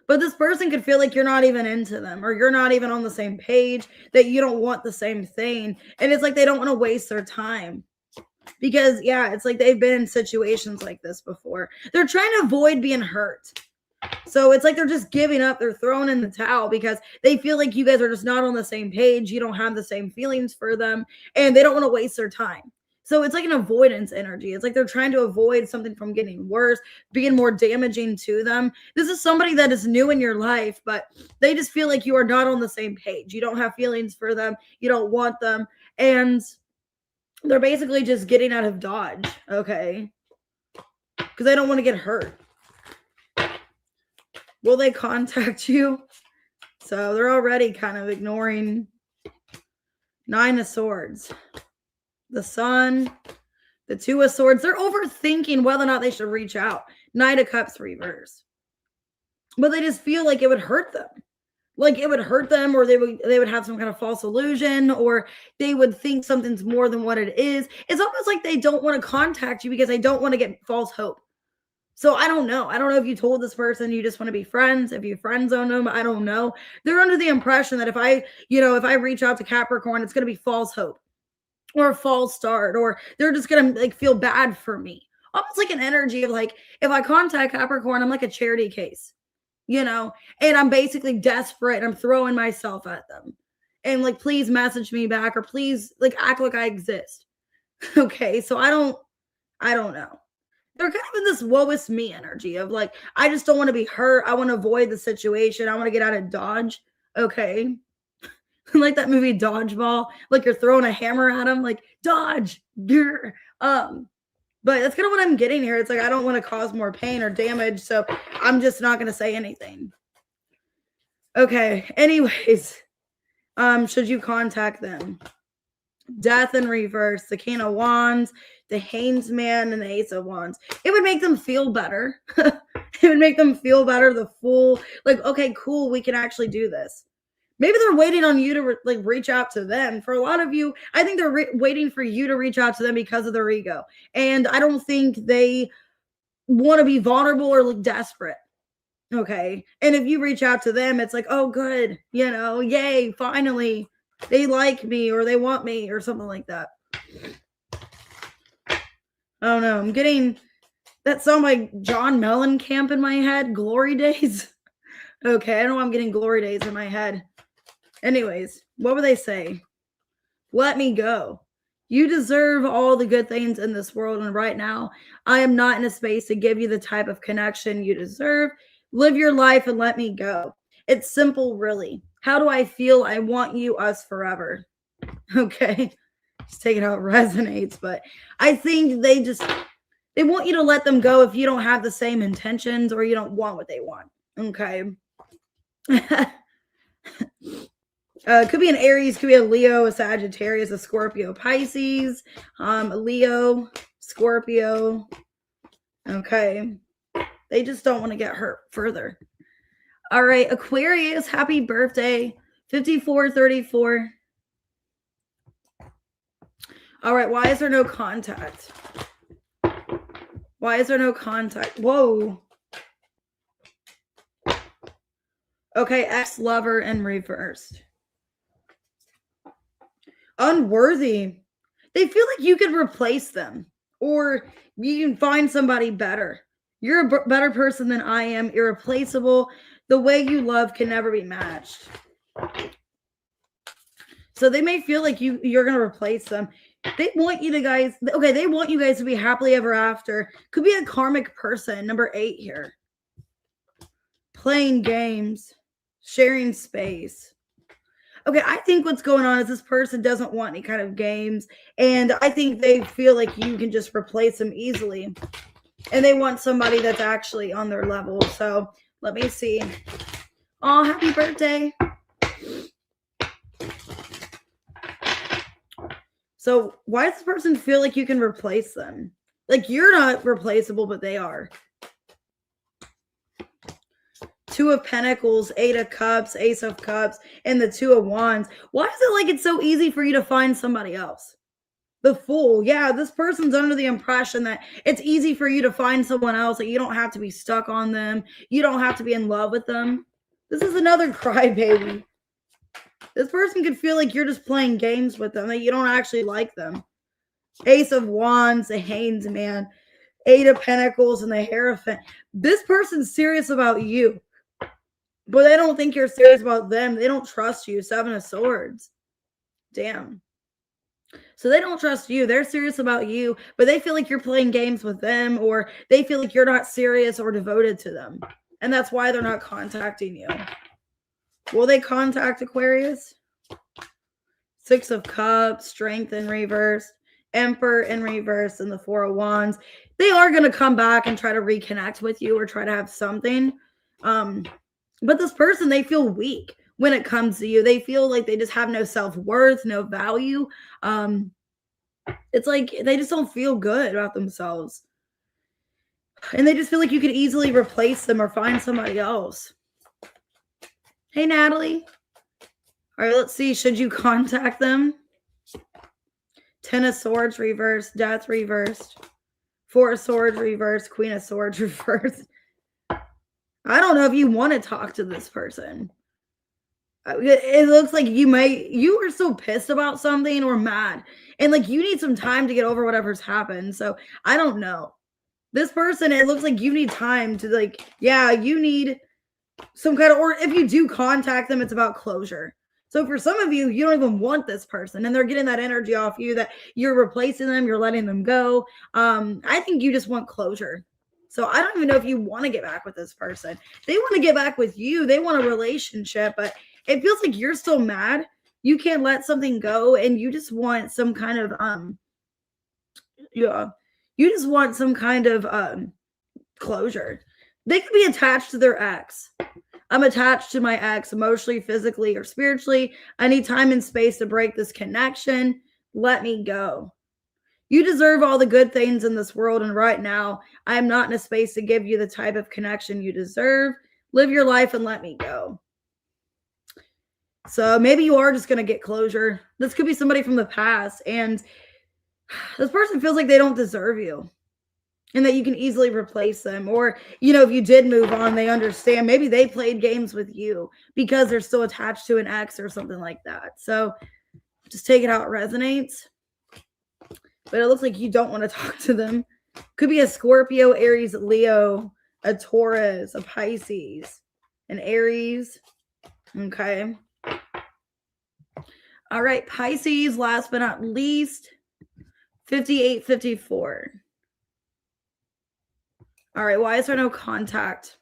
S1: But this person could feel like you're not even into them, or you're not even on the same page, that you don't want the same thing. And it's like they don't want to waste their time. Because, yeah, it's like they've been in situations like this before. They're trying to avoid being hurt. So it's like they're just giving up. They're throwing in the towel because they feel like you guys are just not on the same page. You don't have the same feelings for them, and they don't want to waste their time. So it's like an avoidance energy. It's like they're trying to avoid something from getting worse, being more damaging to them. This is somebody that is new in your life, but they just feel like you are not on the same page. You don't have feelings for them. You don't want them. And they're basically just getting out of Dodge, okay? Because they don't want to get hurt. Will they contact you? So they're already kind of ignoring. 9 of Swords. The Sun. The 2 of Swords. They're overthinking whether or not they should reach out. 9 of Cups reverse. But they just feel like it would hurt them. Like it would hurt them, or they would have some kind of false illusion, or they would think something's more than what it is. It's almost like they don't want to contact you because they don't want to get false hope. So I don't know. I don't know if you told this person you just want to be friends, if you friend zone them. I don't know. They're under the impression that if I reach out to Capricorn, it's going to be false hope or a false start, or they're just going to like feel bad for me. Almost like an energy of like, if I contact Capricorn, I'm like a charity case. And I'm basically desperate. I'm throwing myself at them. And like, please message me back, or please like act like I exist. Okay. So I don't know. They're kind of in this woe is me energy of like, I just don't want to be hurt. I want to avoid the situation. I want to get out of Dodge. Okay. Like that movie Dodgeball, like you're throwing a hammer at them, like dodge. But that's kind of what I'm getting here. It's like, I don't want to cause more pain or damage, so I'm just not going to say anything. Okay. Anyways, should you contact them? Death in reverse, the King of Wands, the Hangman, and the Ace of Wands. It would make them feel better. It would make them feel better. The Fool, like, okay, cool, we can actually do this. Maybe they're waiting on you to reach out to them. For a lot of you, I think they're waiting for you to reach out to them because of their ego. And I don't think they want to be vulnerable or like desperate. Okay. And if you reach out to them, it's like, oh, good. Yay, finally. They like me, or they want me, or something like that. I don't know. I'm getting that song by John Mellencamp in my head. Glory Days. Okay. I don't know why I'm getting Glory Days in my head. Anyways, what would they say? Let me go. You deserve all the good things in this world. And right now, I am not in a space to give you the type of connection you deserve. Live your life and let me go. It's simple, really. How do I feel? I want you, us forever. Okay. Just taking how it resonates. But I think they want you to let them go if you don't have the same intentions or you don't want what they want. Okay. Could be an Aries, could be a Leo, a Sagittarius, a Scorpio, Pisces, a Leo, Scorpio. Okay. They just don't want to get hurt further. All right, Aquarius, happy birthday. 5434. All right, why is there no contact? Why is there no contact? Whoa. Okay, ex-lover in reversed. Unworthy. They feel like you could replace them or you can find somebody better. You're a better person than I am, irreplaceable. The way you love can never be matched. So they may feel like you're going to replace them. They want you to guys, okay, they want you guys to be happily ever after. Could be a karmic person, number 8 here. Playing games, sharing space. Okay, I think what's going on is this person doesn't want any kind of games, and I think they feel like you can just replace them easily, and they want somebody that's actually on their level. So let me see. Oh, happy birthday. So why does this person feel like you can replace them? Like you're not replaceable, but they are. 2 of Pentacles, 8 of Cups, Ace of Cups, and the 2 of Wands. Why is it like it's so easy for you to find somebody else? The Fool. Yeah, this person's under the impression that it's easy for you to find someone else, that you don't have to be stuck on them. You don't have to be in love with them. This is another crybaby. This person could feel like you're just playing games with them, that you don't actually like them. Ace of Wands, the Hanes man, 8 of Pentacles, and the Hierophant. This person's serious about you, but they don't think you're serious about them. They don't trust you. 7 of Swords. Damn. So they don't trust you. They're serious about you, but they feel like you're playing games with them, or they feel like you're not serious or devoted to them. And that's why they're not contacting you. Will they contact Aquarius? 6 of Cups, Strength in reverse, Emperor in reverse, and the 4 of Wands. They are going to come back and try to reconnect with you or try to have something. But this person, they feel weak when it comes to you. They feel like they just have no self-worth, no value. It's like they just don't feel good about themselves. And they just feel like you could easily replace them or find somebody else. Hey, Natalie. All right, let's see. Should you contact them? 10 of Swords reversed, Death reversed, 4 of Swords reversed, Queen of Swords reversed. I don't know if you want to talk to this person. It looks like you are so pissed about something or mad, and like you need some time to get over whatever's happened. So I don't know. This person, it looks like you need time to you need some kind of, or if you do contact them, it's about closure. So for some of you, you don't even want this person, and they're getting that energy off you that you're replacing them, you're letting them go. I think you just want closure. So I don't even know if you want to get back with this person. They want to get back with you. They want a relationship, but it feels like you're still mad. You can't let something go, and you just want some kind of you just want some kind of closure. They could be attached to their ex. I'm attached to my ex emotionally, physically, or spiritually. I need time and space to break this connection. Let me go. You deserve all the good things in this world, and right now, I am not in a space to give you the type of connection you deserve. Live your life and let me go. So maybe you are just going to get closure. This could be somebody from the past, and this person feels like they don't deserve you and that you can easily replace them. Or, if you did move on, they understand. Maybe they played games with you because they're still attached to an ex or something like that. So just take it how it resonates. But it looks like you don't want to talk to them. Could be a Scorpio, Aries, Leo, a Taurus, a Pisces, an Aries. Okay. All right, Pisces, last but not least, 5854. All right, why is there no contact?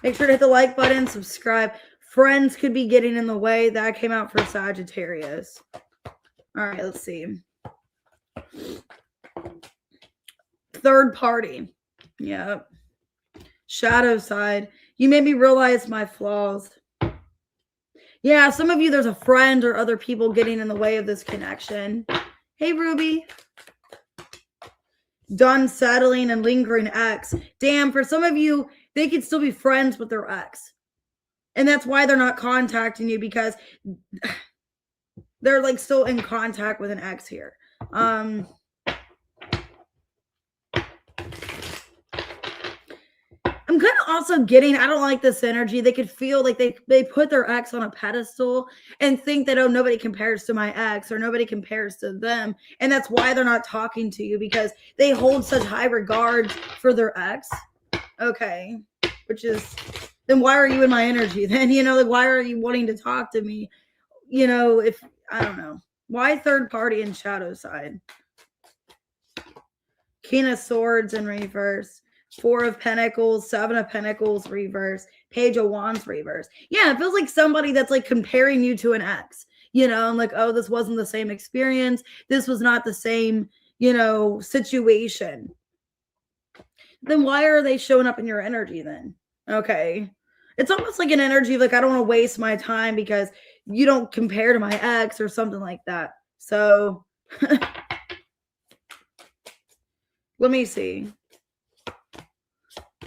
S1: Make sure to hit the like button, subscribe. Friends could be getting in the way. That came out for Sagittarius. All right, let's see. Third party. Yep. Shadow side. You made me realize my flaws. Yeah, some of you, there's a friend or other people getting in the way of this connection. Hey, Ruby. Done settling and lingering ex. Damn, for some of you, they could still be friends with their ex. And that's why they're not contacting you, because they're like still in contact with an ex here. I'm I'm kind of also getting, I don't like this energy. They could feel like they put their ex on a pedestal and think that, oh, nobody compares to my ex or nobody compares to them. And that's why they're not talking to you, because they hold such high regard for their ex. Okay. Which is, then why are you in my energy then? Like, why are you wanting to talk to me? If, I don't know. Why third party and shadow side? King of Swords in reverse. 4 of Pentacles, 7 of Pentacles reverse, Page of Wands reverse. Yeah, it feels like somebody that's like comparing you to an ex, and like, oh, this wasn't the same experience. This was not the same, situation. Then why are they showing up in your energy then? Okay. It's almost like an energy of like, I don't want to waste my time because you don't compare to my ex or something like that. So let me see.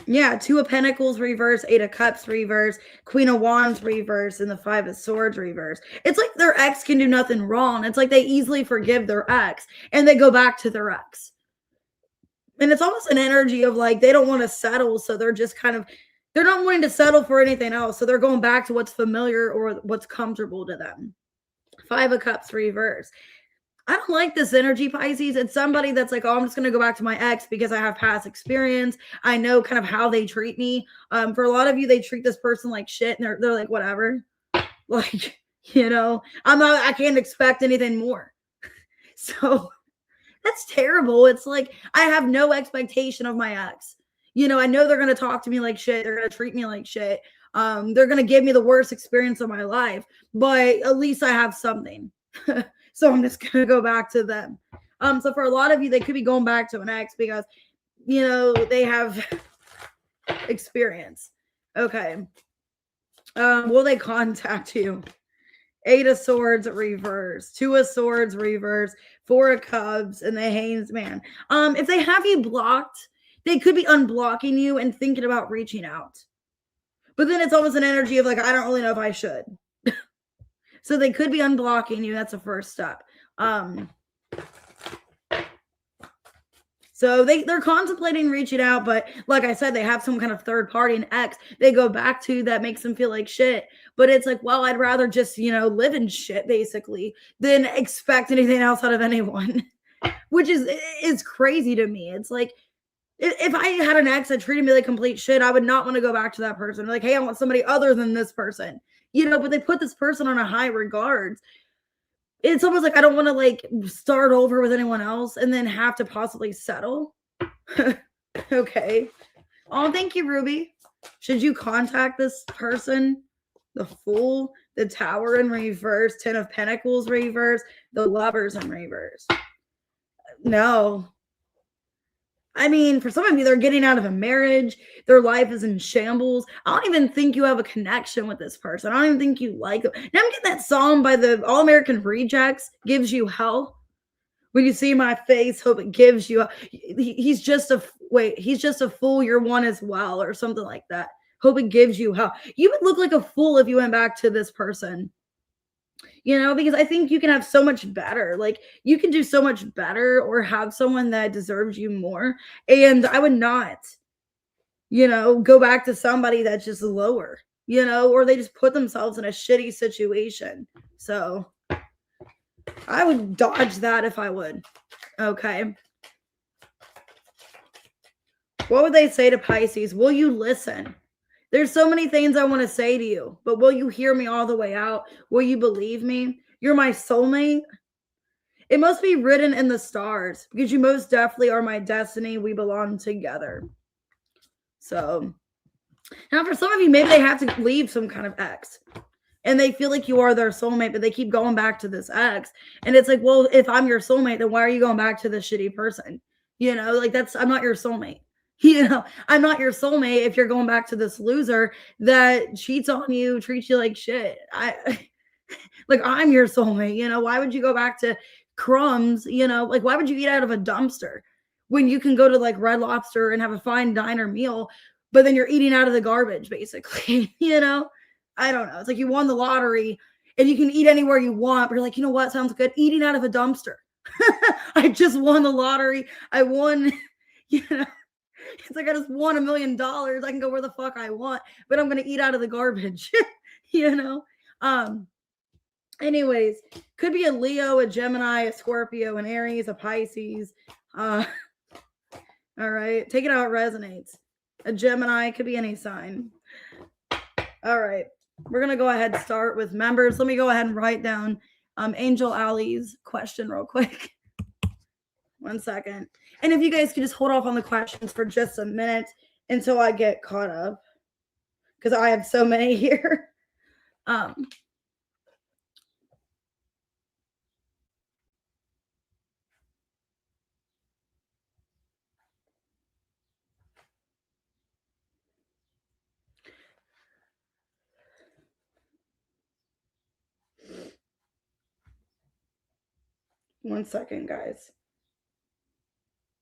S1: Yeah, 2 of Pentacles reverse, 8 of Cups reverse, Queen of Wands reverse, and the 5 of Swords reverse. It's like their ex can do nothing wrong. It's like they easily forgive their ex and they go back to their ex. And it's almost an energy of like they don't want to settle, so they're just kind of, they're not wanting to settle for anything else. So they're going back to what's familiar or what's comfortable to them. 5 of Cups reverse. I don't like this energy, Pisces. It's somebody that's like, oh, I'm just going to go back to my ex because I have past experience. I know kind of how they treat me. For a lot of you, they treat this person like shit, and they're like, whatever. Like, I can't expect anything more. So that's terrible. It's like, I have no expectation of my ex. I know they're going to talk to me like shit. They're going to treat me like shit. They're going to give me the worst experience of my life, but at least I have something. So I'm just going to go back to them. So for a lot of you, they could be going back to an ex because, they have experience. Okay. Will they contact you? 8 of Swords reverse, 2 of Swords reverse, 4 of Cups, and the Hanged Man. If they have you blocked, they could be unblocking you and thinking about reaching out. But then it's almost an energy of like, I don't really know if I should. So they could be unblocking you. That's the first step. So they're contemplating reaching out, but like I said, they have some kind of third party, an ex they go back to that makes them feel like shit. But it's like, well, I'd rather just, live in shit basically than expect anything else out of anyone, which is crazy to me. It's like, if I had an ex that treated me like complete shit, I would not want to go back to that person. Like, hey, I want somebody other than this person, but they put this person on a high regard. It's almost like I don't want to like start over with anyone else and then have to possibly settle. Okay. Oh, thank you, Ruby. Should you contact this person? The Fool, the Tower in reverse, 10 of Pentacles reverse, the Lovers in reverse. No. I mean, for some of you, they're getting out of a marriage. Their life is in shambles. I don't even think you have a connection with this person. I don't even think you like them. Now I'm getting that song by the All American Rejects, Gives You Hell. When you see my face, hope it gives you. He's just a fool. You're one as well, or something like that. Hope it gives you hell. You would look like a fool if you went back to this person. Because I think you can have so much better. Like, you can do so much better or have someone that deserves you more. And I would not, go back to somebody that's just lower, or they just put themselves in a shitty situation. So I would dodge that if I would. Okay. What would they say to Pisces? Will you listen? There's so many things I want to say to you, but will you hear me all the way out? Will you believe me? You're my soulmate. It must be written in the stars because you most definitely are my destiny. We belong together. So now for some of you, maybe they have to leave some kind of ex and they feel like you are their soulmate, but they keep going back to this ex. And it's like, well, if I'm your soulmate, then why are you going back to this shitty person? Like I'm not your soulmate. I'm not your soulmate if you're going back to this loser that cheats on you, treats you like shit. I'm your soulmate. Why would you go back to crumbs? Like, why would you eat out of a dumpster when you can go to like Red Lobster and have a fine diner meal, but then you're eating out of the garbage, basically? I don't know. It's like you won the lottery and you can eat anywhere you want, but you're like, you know what sounds good? Eating out of a dumpster. I just won the lottery. I won, It's like, I just won $1 million. I can go where the fuck I want, but I'm going to eat out of the garbage, you know? Anyways, could be a Leo, a Gemini, a Scorpio, an Aries, a Pisces. All right. Take it how it resonates. A Gemini, could be any sign. All right. We're going to go ahead and start with members. Let me go ahead and write down Angel Alley's question real quick. 1 second. And if you guys could just hold off on the questions for just a minute until I get caught up, because I have so many here. 1 second, guys.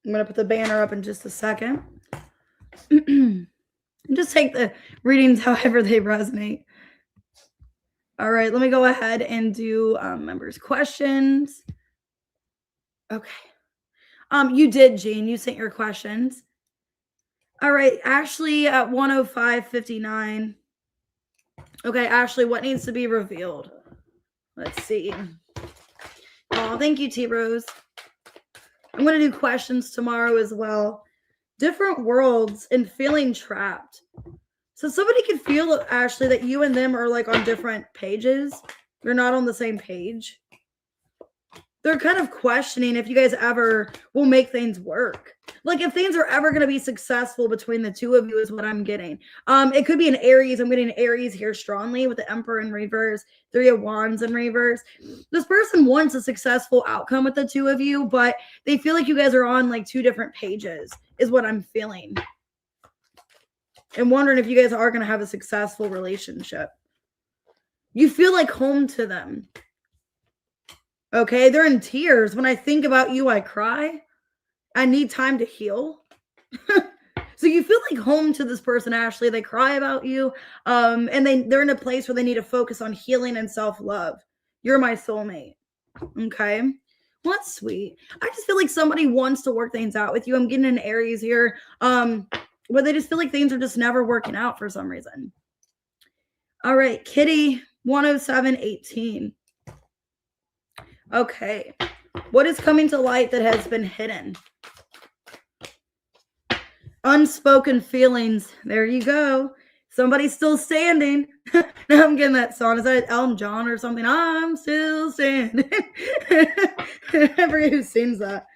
S1: I'm going to put the banner up in just a second. Just take the readings however they resonate. All right, let me go ahead and do members' questions. Okay. You did, Jean. You sent your questions. All right, Ashley at 105.59. Okay, Ashley, what needs to be revealed? Let's see. Oh, thank you, T-Rose. I'm going to do questions tomorrow as well. Different worlds and feeling trapped. So somebody could feel, Ashley, that you and them are like on different pages. You're not on the same page. They're kind of questioning if you guys ever will make things work. Like if things are ever going to be successful between the two of you is what I'm getting. It could be an Aries. I'm getting Aries here strongly with the Emperor in reverse, 3 of Wands in reverse. This person wants a successful outcome with the two of you, but they feel like you guys are on like 2 different pages is what I'm feeling. And wondering if you guys are going to have a successful relationship. You feel like home to them. Okay, they're in tears. When I think about you, I cry. I need time to heal. So you feel like home to this person, Ashley. They cry about you. And they're in a place where they need to focus on healing and self-love. You're my soulmate. Okay. Well, that's sweet. I just feel like somebody wants to work things out with you. I'm getting an Aries here. But they just feel like things are just never working out for some reason. All right, Kitty, 107.18. Okay. What is coming to light that has been hidden? Unspoken feelings. There you go. Somebody's still standing. Now I'm getting that song. Is that Elton John or something? I'm still standing. I forget who sings that.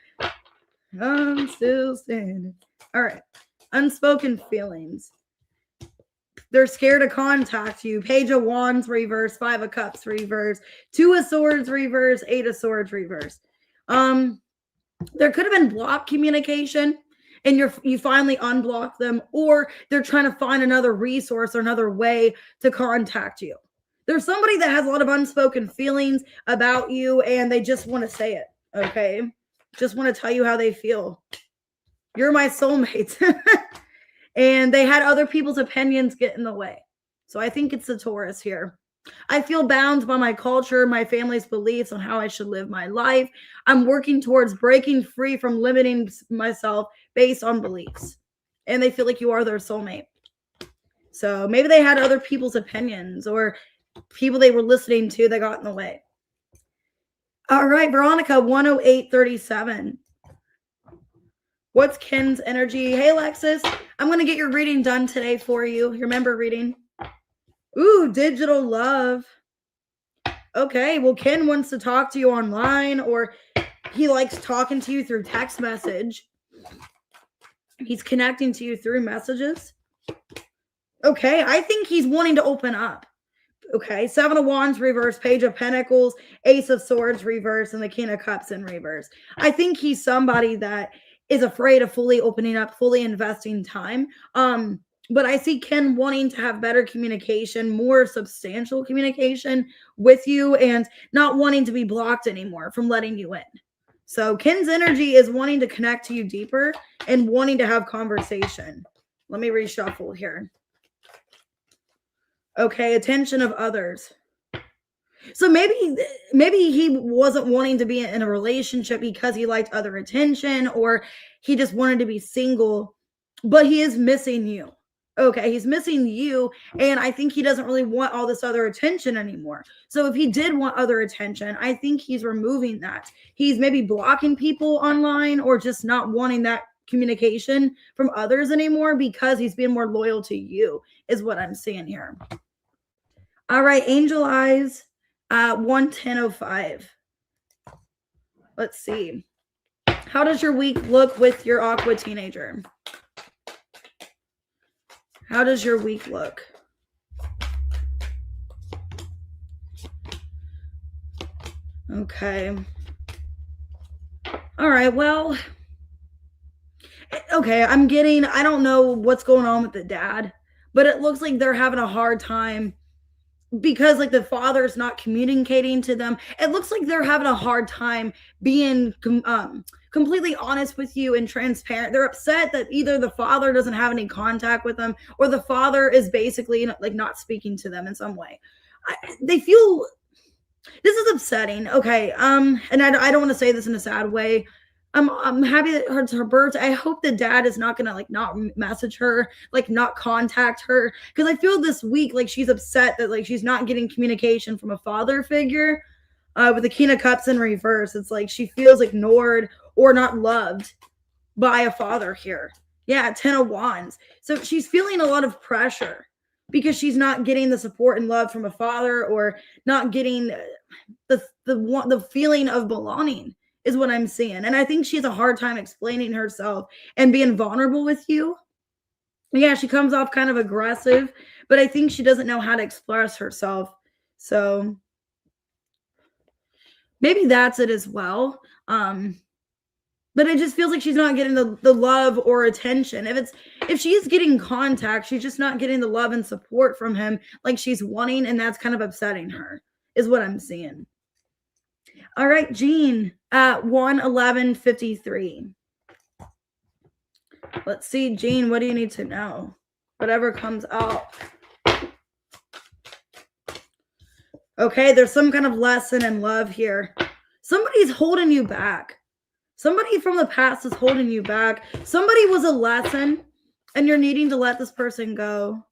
S1: I'm still standing. All right. Unspoken feelings. They're scared to contact you. Page of Wands reverse, 5 of Cups reverse, 2 of Swords reverse, 8 of Swords reverse. There could have been blocked communication and you finally unblock them, or they're trying to find another resource or another way to contact you. There's somebody that has a lot of unspoken feelings about you and they just want to say it. Okay. Just want to tell you how they feel. You're my soulmate. And they had other people's opinions get in the way. So I think it's the Taurus here. I feel bound by my culture, my family's beliefs on how I should live my life. I'm working towards breaking free from limiting myself based on beliefs. And they feel like you are their soulmate. So maybe they had other people's opinions or people they were listening to that got in the way. All right, Veronica, 108.37. What's Ken's energy? Hey, Alexis, I'm going to get your reading done today for you. Your member reading. Ooh, digital love. Okay, well, Ken wants to talk to you online, or he likes talking to you through text message. He's connecting to you through messages. Okay, I think he's wanting to open up. Okay, 7 of Wands reverse, Page of Pentacles, Ace of Swords reverse, and the King of Cups in reverse. I think he's somebody that is afraid of fully opening up, fully investing time. But I see Ken wanting to have better communication, more substantial communication with you, and not wanting to be blocked anymore from letting you in. So Ken's energy is wanting to connect to you deeper and wanting to have conversation. Let me reshuffle here. Okay, attention of others. So maybe he wasn't wanting to be in a relationship because he liked other attention, or he just wanted to be single but he is missing you. Okay, he's missing you, and I think he doesn't really want all this other attention anymore. So if he did want other attention, I think he's removing that. He's maybe blocking people online or just not wanting that communication from others anymore because he's being more loyal to you, is what I'm seeing here. All right, Angel Eyes, 11005. Let's see. How does your week look with your Aqua teenager? How does your week look? Okay. All right, well, okay, I don't know what's going on with the dad, but it looks like they're having a hard time because like the father's not communicating to them. It looks like they're having a hard time being completely honest with you and transparent. They're upset that either the father doesn't have any contact with them or the father is basically like not speaking to them in some way. They feel this is upsetting. Okay. And I don't want to say this in a sad way. I'm happy that it's her birthday. I hope the dad is not gonna like not message her, like not contact her, because I feel this week like she's upset that like she's not getting communication from a father figure. With the King of Cups in reverse, it's like she feels ignored or not loved by a father here. Yeah, 10 of Wands. So she's feeling a lot of pressure because she's not getting the support and love from a father or not getting the feeling of belonging is what I'm seeing. And I think she has a hard time explaining herself and being vulnerable with you. Yeah, she comes off kind of aggressive, but I think she doesn't know how to express herself. So maybe that's it as well. But it just feels like she's not getting the love or attention. If she's getting contact, she's just not getting the love and support from him like she's wanting, and that's kind of upsetting her, is what I'm seeing. All right, Jean at 11153. Let's see, Jean, what do you need to know? Whatever comes out. Okay, there's some kind of lesson in love here. Somebody's holding you back. Somebody from the past is holding you back. Somebody was a lesson, and you're needing to let this person go.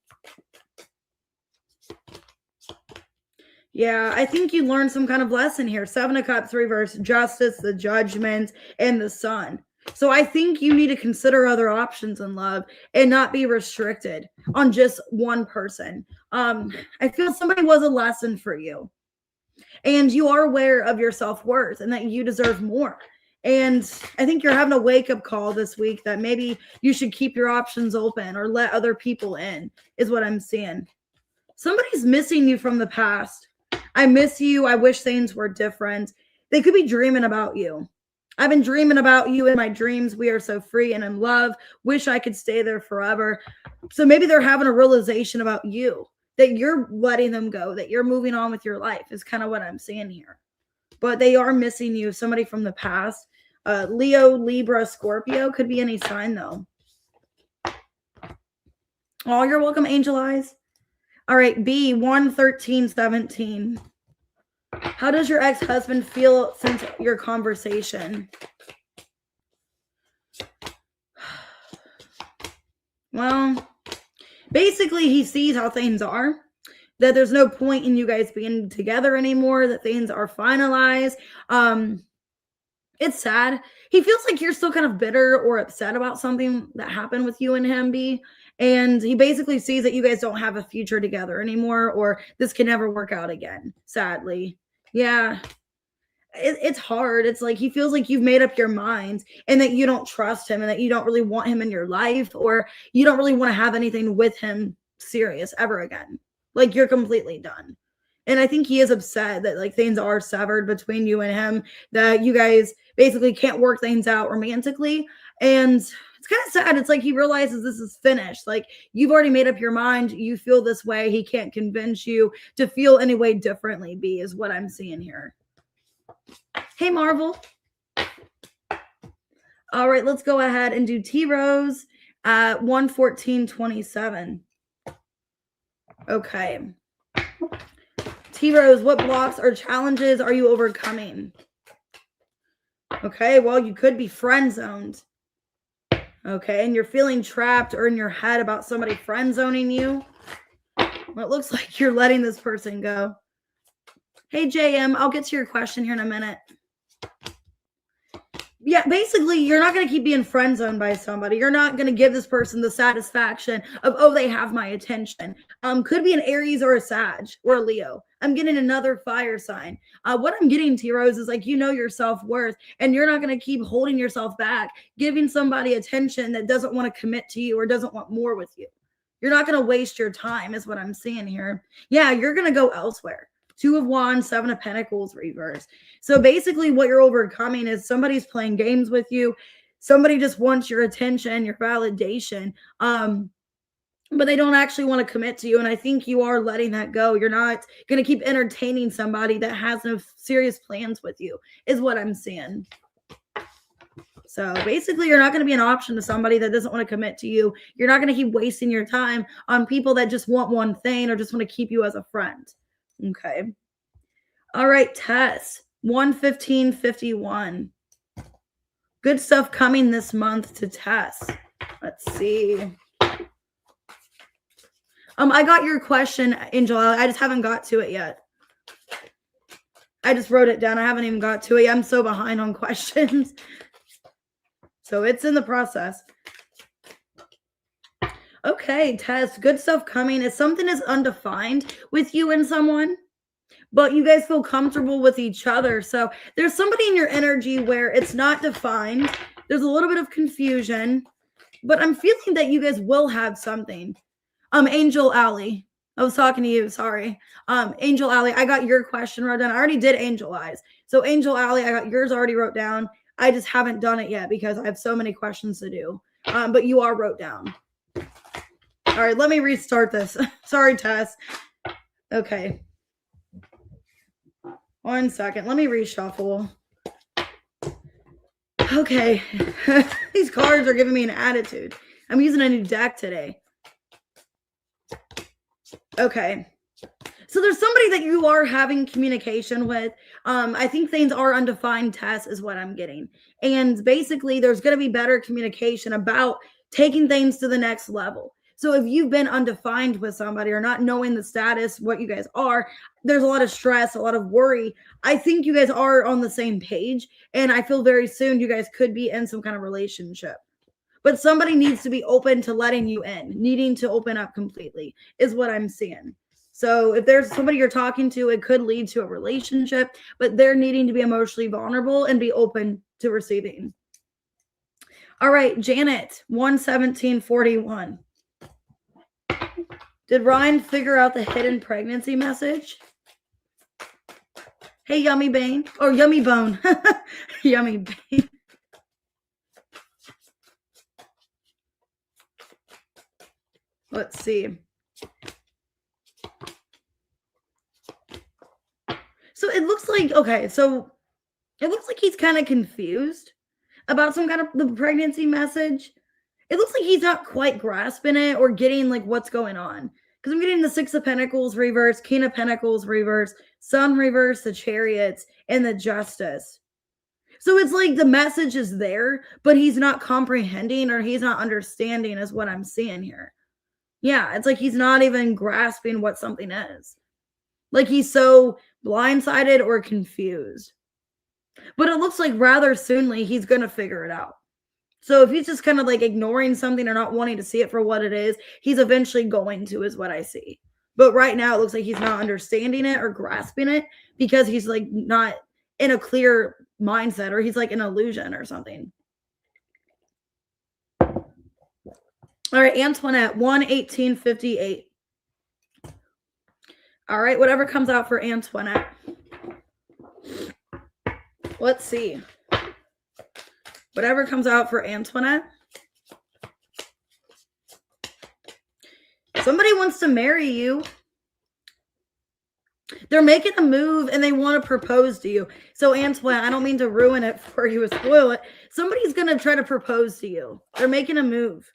S1: Yeah, I think you learned some kind of lesson here. 7 of Cups reverse, Justice, the Judgment, and the Sun. So I think you need to consider other options in love and not be restricted on just one person. I feel somebody was a lesson for you. And you are aware of your self-worth and that you deserve more. And I think you're having a wake-up call this week that maybe you should keep your options open or let other people in, is what I'm seeing. Somebody's missing you from the past. I miss you. I wish things were different. They could be dreaming about you. I've been dreaming about you in my dreams. We are so free and in love. Wish I could stay there forever. So maybe they're having a realization about you, that you're letting them go, that you're moving on with your life is kind of what I'm seeing here. But they are missing you. Somebody from the past. Leo, Libra, Scorpio. Could be any sign, though. Oh, you're welcome, Angel Eyes. All right, B, 11317. How does your ex-husband feel since your conversation? Well, basically, he sees how things are, that there's no point in you guys being together anymore, that things are finalized. It's sad. He feels like you're still kind of bitter or upset about something that happened with you and him, B. And he basically sees that you guys don't have a future together anymore, or this can never work out again, sadly. Yeah. It's hard. It's like he feels like you've made up your mind and that you don't trust him and that you don't really want him in your life, or you don't really want to have anything with him serious ever again. Like you're completely done. And I think he is upset that like things are severed between you and him, that you guys basically can't work things out romantically. And it's kind of sad. It's like he realizes this is finished. Like you've already made up your mind. You feel this way. He can't convince you to feel any way differently, B, is what I'm seeing here. Hey, Marvel. All right, let's go ahead and do T-Rose at 11427. Okay. T-Rose, what blocks or challenges are you overcoming? Okay, well, you could be friend zoned. Okay, and you're feeling trapped or in your head about somebody friend zoning you. Well, it looks like you're letting this person go. Hey, JM, I'll get to your question here in a minute. Yeah, basically, you're not going to keep being friend zoned by somebody. You're not going to give this person the satisfaction of, oh, they have my attention. Could be an Aries or a Sag or a Leo. I'm getting another fire sign. What I'm getting, T-Rose, is like, you know your self-worth, and you're not going to keep holding yourself back, giving somebody attention that doesn't want to commit to you or doesn't want more with you. You're not going to waste your time is what I'm seeing here. Yeah, you're going to go elsewhere. 2 of Wands, 7 of Pentacles reverse. So basically what you're overcoming is somebody's playing games with you. Somebody just wants your attention, your validation. But they don't actually want to commit to you. And I think you are letting that go. You're not going to keep entertaining somebody that has no serious plans with you, is what I'm seeing. So basically, you're not going to be an option to somebody that doesn't want to commit to you. You're not going to keep wasting your time on people that just want one thing or just want to keep you as a friend. Okay. All right, Tess, 11551. Good stuff coming this month to Tess. Let's see. I got your question, Angel. I just haven't got to it yet. I just wrote it down. I haven't even got to it yet. I'm so behind on questions. So it's in the process. Okay, Tess, good stuff coming. If something is undefined with you and someone, but you guys feel comfortable with each other. So there's somebody in your energy where it's not defined. There's a little bit of confusion, but I'm feeling that you guys will have something. Angel Alley, I was talking to you. Sorry. Angel Alley, I got your question wrote down. I already did Angel Eyes. So Angel Alley, I got yours already wrote down. I just haven't done it yet because I have so many questions to do. But you are wrote down. All right, let me restart this. Sorry, Tess. Okay. 1 second. Let me reshuffle. Okay. These cards are giving me an attitude. I'm using a new deck today. Okay. So there's somebody that you are having communication with. I think things are undefined, Tess, is what I'm getting. And basically, there's going to be better communication about taking things to the next level. So if you've been undefined with somebody or not knowing the status, what you guys are, there's a lot of stress, a lot of worry. I think you guys are on the same page. And I feel very soon you guys could be in some kind of relationship. But somebody needs to be open to letting you in, needing to open up completely is what I'm seeing. So if there's somebody you're talking to, it could lead to a relationship, but they're needing to be emotionally vulnerable and be open to receiving. All right, Janet, 11741. Did Ryan figure out the hidden pregnancy message? Hey, Yummy Bane, or Yummy Bone. Yummy Bane. Let's see. So it looks like, okay, so it looks like he's kind of confused about some kind of the pregnancy message. It looks like he's not quite grasping it or getting like what's going on. Because I'm getting the 6 of Pentacles reverse, King of Pentacles reverse, Sun reverse, the Chariots, and the Justice. So it's like the message is there, but he's not comprehending or he's not understanding is what I'm seeing here. Yeah, it's like he's not even grasping what something is. Like he's so blindsided or confused. But it looks like rather soonly he's going to figure it out. So if he's just kind of like ignoring something or not wanting to see it for what it is, he's eventually going to, is what I see. But right now it looks like he's not understanding it or grasping it because he's like not in a clear mindset or he's like an illusion or something. All right, Antoinette, 11858. All right, whatever comes out for Antoinette. Let's see. Whatever comes out for Antoinette. Somebody wants to marry you. They're making a move and they want to propose to you. So Antoinette, I don't mean to ruin it for you or spoil it. Somebody's going to try to propose to you. They're making a move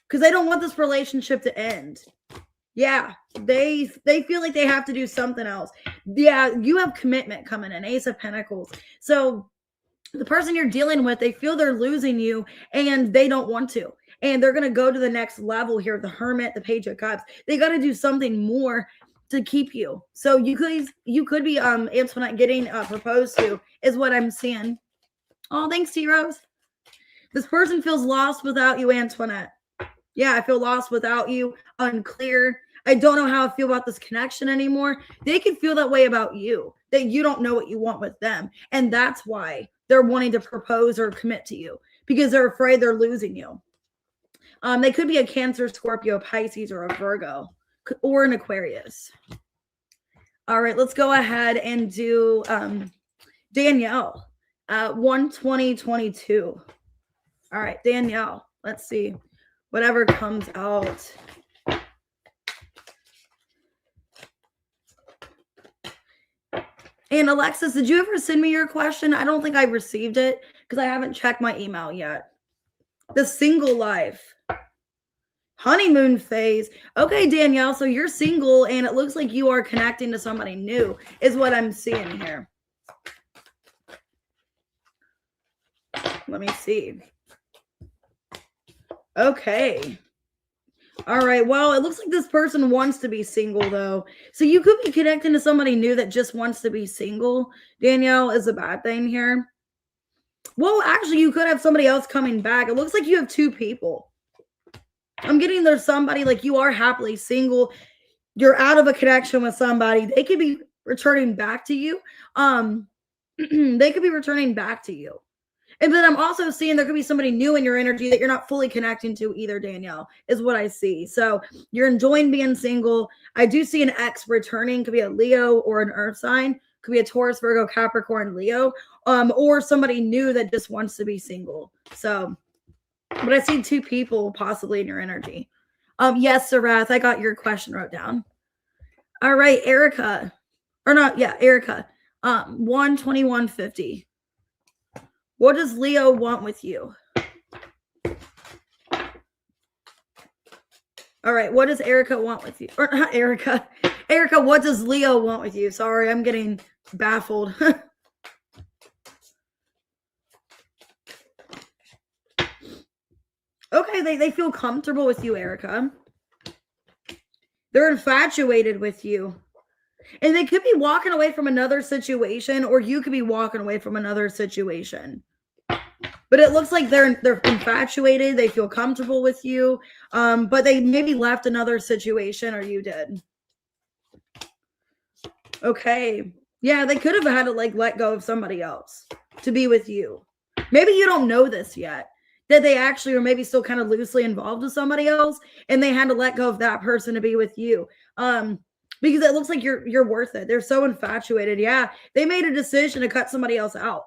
S1: because they don't want this relationship to end. Yeah, they feel like they have to do something else. Yeah, you have commitment coming in, Ace of Pentacles. So the person you're dealing with, they feel they're losing you and they don't want to. And they're going to go to the next level here. The Hermit, the Page of Cups. They got to do something more to keep you. So you could be Antoinette getting proposed to, is what I'm seeing. Oh, thanks, T-Rose. This person feels lost without you, Antoinette. Yeah, I feel lost without you, unclear. I don't know how I feel about this connection anymore. They could feel that way about you, that you don't know what you want with them. And that's why they're wanting to propose or commit to you, because they're afraid they're losing you. They could be a Cancer, Scorpio, Pisces, or a Virgo, or an Aquarius. All right, let's go ahead and do Danielle, 1/20/22. All right, Danielle, let's see. Whatever comes out. And Alexis, did you ever send me your question? I don't think I received it because I haven't checked my email yet. The single life. Honeymoon phase. Okay, Danielle, so you're single and it looks like you are connecting to somebody new is what I'm seeing here. Let me see. Okay. All right. Well, it looks like this person wants to be single, though. So you could be connecting to somebody new that just wants to be single. Danielle, is a bad thing here. Well, actually, you could have somebody else coming back. It looks like you have two people. I'm getting there's somebody like you are happily single. You're out of a connection with somebody. They could be returning back to you. They could be returning back to you. And then I'm also seeing there could be somebody new in your energy that you're not fully connecting to either, Danielle, is what I see. So you're enjoying being single. I do see an ex returning. Could be a Leo or an earth sign. Could be a Taurus, Virgo, Capricorn, Leo, or somebody new that just wants to be single. So, but I see two people possibly in your energy. Yes, Sarath, I got your question wrote down. All right, Erica. Or not, yeah, Erica. 1/21/50. What does Leo want with you? All right, what does Erica want with you? Or not Erica. Erica, what does Leo want with you? Sorry, I'm getting baffled. Okay, they feel comfortable with you, Erica. They're infatuated with you. And they could be walking away from another situation, or you could be walking away from another situation. But it looks like they're infatuated. They feel comfortable with you. But they maybe left another situation, or you did. Okay. Yeah, they could have had to like let go of somebody else to be with you. Maybe you don't know this yet, that they actually are maybe still kind of loosely involved with somebody else, and they had to let go of that person to be with you. Because it looks like you're worth it. They're so infatuated. Yeah, they made a decision to cut somebody else out.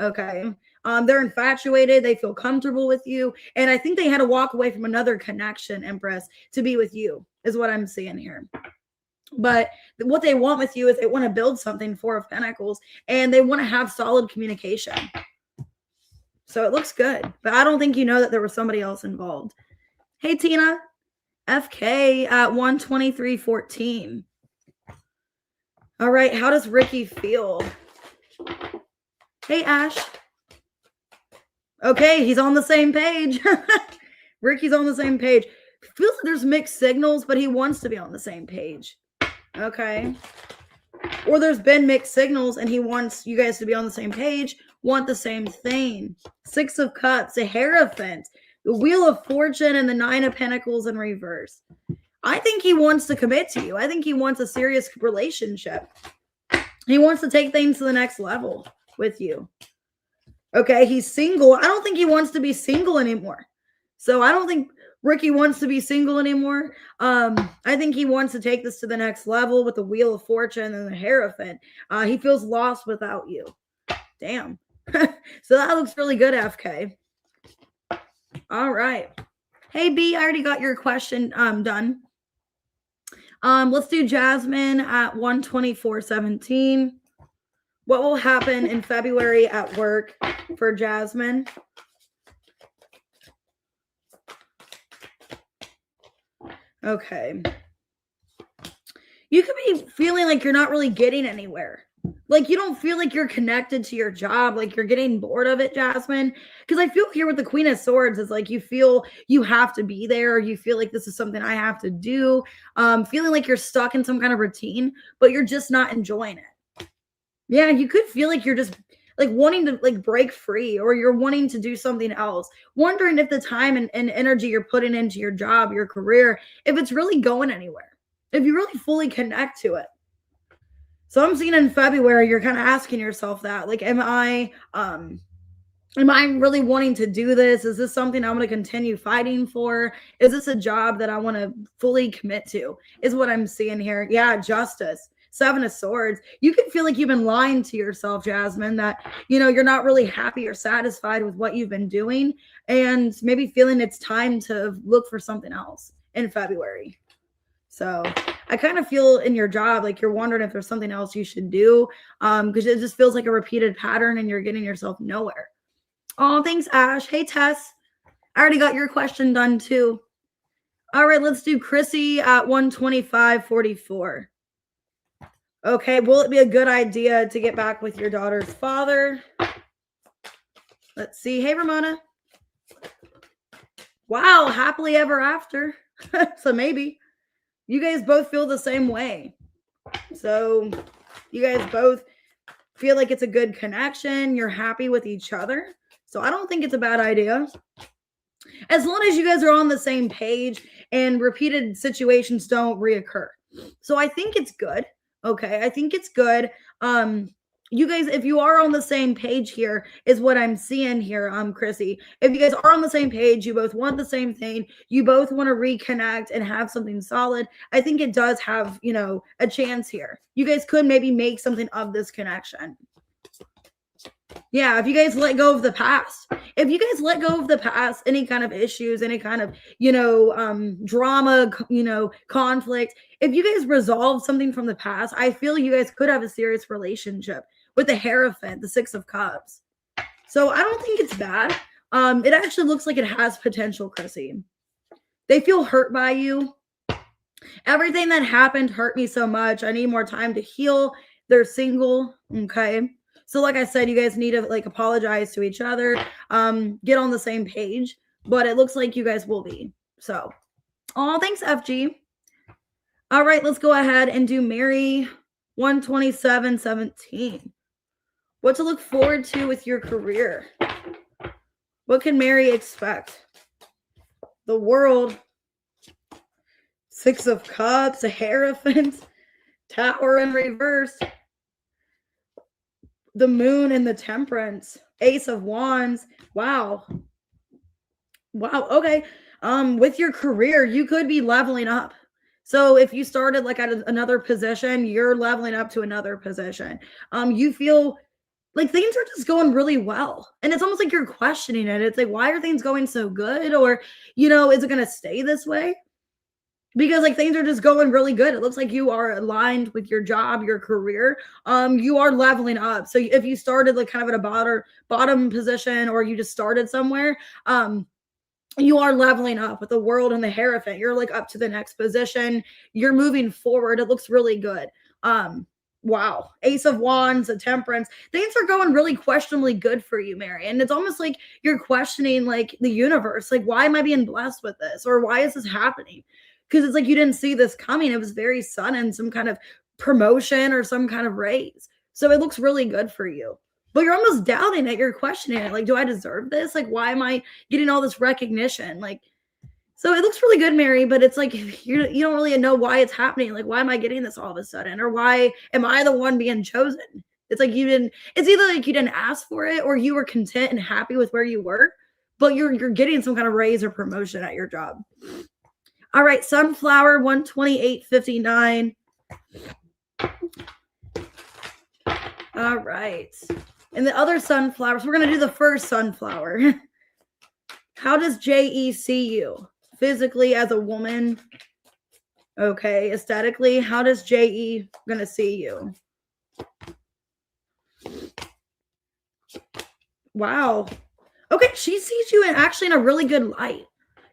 S1: Okay. They're infatuated. They feel comfortable with you. And I think they had to walk away from another connection, Empress, to be with you, is what I'm seeing here. But what they want with you is they want to build something, Four of Pentacles, and they want to have solid communication. So it looks good. But I don't think you know that there was somebody else involved. Hey, Tina. FK at 1/23/14. All right. How does Ricky feel? Hey, Ash. Okay, he's on the same page. Ricky's on the same page. Feels like there's mixed signals, but he wants to be on the same page. Okay. Or there's been mixed signals and he wants you guys to be on the same page, want the same thing. Six of Cups, a Hierophant, the Wheel of Fortune, and the Nine of Pentacles in reverse. I think he wants to commit to you. I think he wants a serious relationship. He wants to take things to the next level with you. Okay, he's single. I don't think he wants to be single anymore. So I don't think Ricky wants to be single anymore. I think he wants to take this to the next level with the Wheel of Fortune and the Hierophant. He feels lost without you. Damn. So that looks really good, FK. All right. Hey, B, I already got your question done. Let's do Jasmine at 1/24/17. What will happen in February at work for Jasmine? Okay. You could be feeling like you're not really getting anywhere. Like, you don't feel like you're connected to your job, like you're getting bored of it, Jasmine. Because I feel here with the Queen of Swords is like you feel you have to be there, or you feel like this is something I have to do. Feeling like you're stuck in some kind of routine, but you're just not enjoying it. Yeah, you could feel like you're just like wanting to like break free, or you're wanting to do something else. Wondering if the time and energy you're putting into your job, your career, if it's really going anywhere. If you really fully connect to it. So I'm seeing in February, you're kind of asking yourself that, like, am I really wanting to do this? Is this something I'm going to continue fighting for? Is this a job that I want to fully commit to? Is what I'm seeing here. Yeah, justice. Seven of Swords. You can feel like you've been lying to yourself, Jasmine, that, you're not really happy or satisfied with what you've been doing, and maybe feeling it's time to look for something else in February. So I kind of feel in your job like you're wondering if there's something else you should do, because it just feels like a repeated pattern and you're getting yourself nowhere. Oh, thanks, Ash. Hey, Tess. I already got your question done too. All right, let's do Chrissy at 125.44. Okay, will it be a good idea to get back with your daughter's father? Let's see. Hey, Ramona. Wow, happily ever after. So maybe. You guys both feel the same way. So you guys both feel like it's a good connection. You're happy with each other. So I don't think it's a bad idea. As long as you guys are on the same page and repeated situations don't reoccur. So I think it's good. Okay. I think it's good. You guys, if you are on the same page here, is what I'm seeing here, Chrissy. If you guys are on the same page, you both want the same thing, you both want to reconnect and have something solid, I think it does have, a chance here. You guys could maybe make something of this connection. Yeah, if you guys let go of the past, any kind of issues, any kind of, drama, conflict, if you guys resolve something from the past, I feel you guys could have a serious relationship with the Hierophant, the Six of Cups. So I don't think it's bad. It actually looks like it has potential, Chrissy. They feel hurt by you. Everything that happened hurt me so much. I need more time to heal. They're single. Okay. So like I said, you guys need to like apologize to each other, get on the same page, but it looks like you guys will be. So, oh, thanks, FG. All right, let's go ahead and do Mary 127.17. What to look forward to with your career? What can Mary expect? The World, Six of Cups, a Hierophant, Tower in reverse, the Moon and the Temperance, Ace of Wands. Wow. Okay. With your career, you could be leveling up. So if you started like at another position, you're leveling up to another position. You feel like things are just going really well. And it's almost like you're questioning it. It's like, why are things going so good? Or, is it going to stay this way? Because like things are just going really good. It looks like you are aligned with your job, your career. You are leveling up. So if you started like kind of at a bottom position, or you just started somewhere, you are leveling up with the World and the Hierophant. You're like up to the next position. You're moving forward. It looks really good. Wow. Ace of Wands, a Temperance. Things are going really questionably good for you, Mary. And it's almost like you're questioning like the universe. Like, why am I being blessed with this? Or why is this happening? Because it's like you didn't see this coming. It was very sudden, some kind of promotion or some kind of raise. So it looks really good for you. But you're almost doubting it. You're questioning it. Like, do I deserve this? Like, why am I getting all this recognition? Like, so it looks really good, Mary, but it's like you don't really know why it's happening. Like, why am I getting this all of a sudden? Or why am I the one being chosen? It's like it's either like you didn't ask for it, or you were content and happy with where you were, but you're getting some kind of raise or promotion at your job. All right, Sunflower 128.59. All right. And the other sunflowers, we're going to do the first sunflower. How does JE see you? Physically as a woman? Okay, aesthetically, how does JE going to see you? Wow. Okay, she sees you actually in a really good light.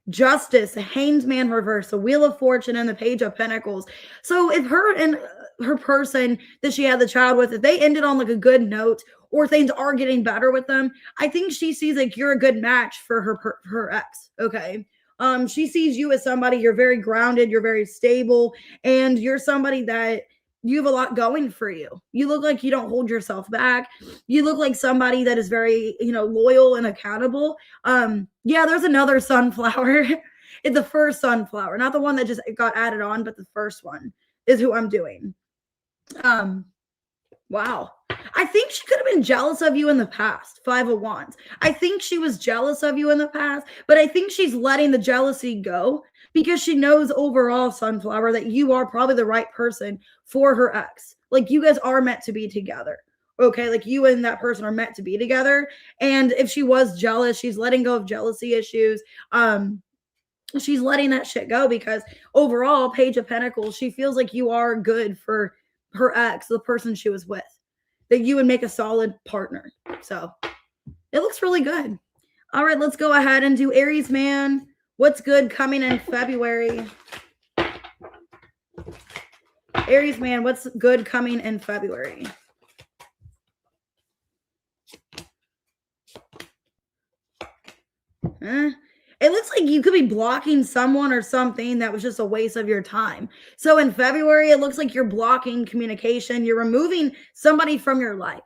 S1: Justice, the Hanged Man reverse, the Wheel of Fortune, and the Page of Pentacles. So if her and her person that she had the child with, if they ended on like a good note, or things are getting better with them, I think she sees like you're a good match for her ex. Okay. She sees you as somebody, you're very grounded, you're very stable, and you're somebody that you have a lot going for you. You look like you don't hold yourself back. You look like somebody that is very, loyal and accountable. Yeah, there's another sunflower. It's the first sunflower, not the one that just got added on, but the first one is who I'm doing. Wow. I think she could have been jealous of you in the past. 5 of Wands. I think she was jealous of you in the past, but I think she's letting the jealousy go because she knows overall, Sunflower, that you are probably the right person for her ex. Like, you guys are meant to be together. Okay, like you and that person are meant to be together. And if she was jealous, she's letting go of jealousy issues. She's letting that shit go because overall, Page of Pentacles, she feels like you are good for her ex, the person she was with, that you would make a solid partner. So it looks really good. All right, let's go ahead and do Aries man. What's good coming in February? Aries man, what's good coming in February? It looks like you could be blocking someone or something that was just a waste of your time. So in February, it looks like you're blocking communication. You're removing somebody from your life.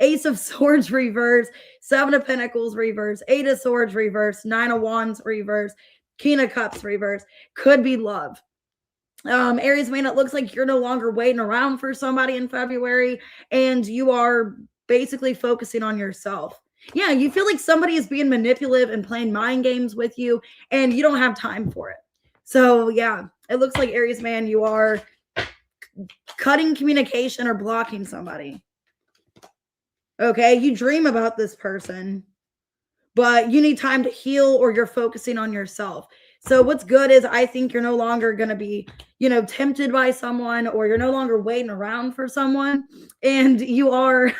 S1: Ace of Swords reverse, 7 of Pentacles reverse, 8 of Swords reverse, 9 of Wands reverse, King of Cups reverse. Could be love. Aries man, it looks like you're no longer waiting around for somebody in February, and you are basically focusing on yourself. Yeah, you feel like somebody is being manipulative and playing mind games with you, and you don't have time for it. So yeah, it looks like Aries man, you are cutting communication or blocking somebody. Okay, you dream about this person, but you need time to heal, or you're focusing on yourself. So what's good is I think you're no longer going to be, tempted by someone, or you're no longer waiting around for someone, and you are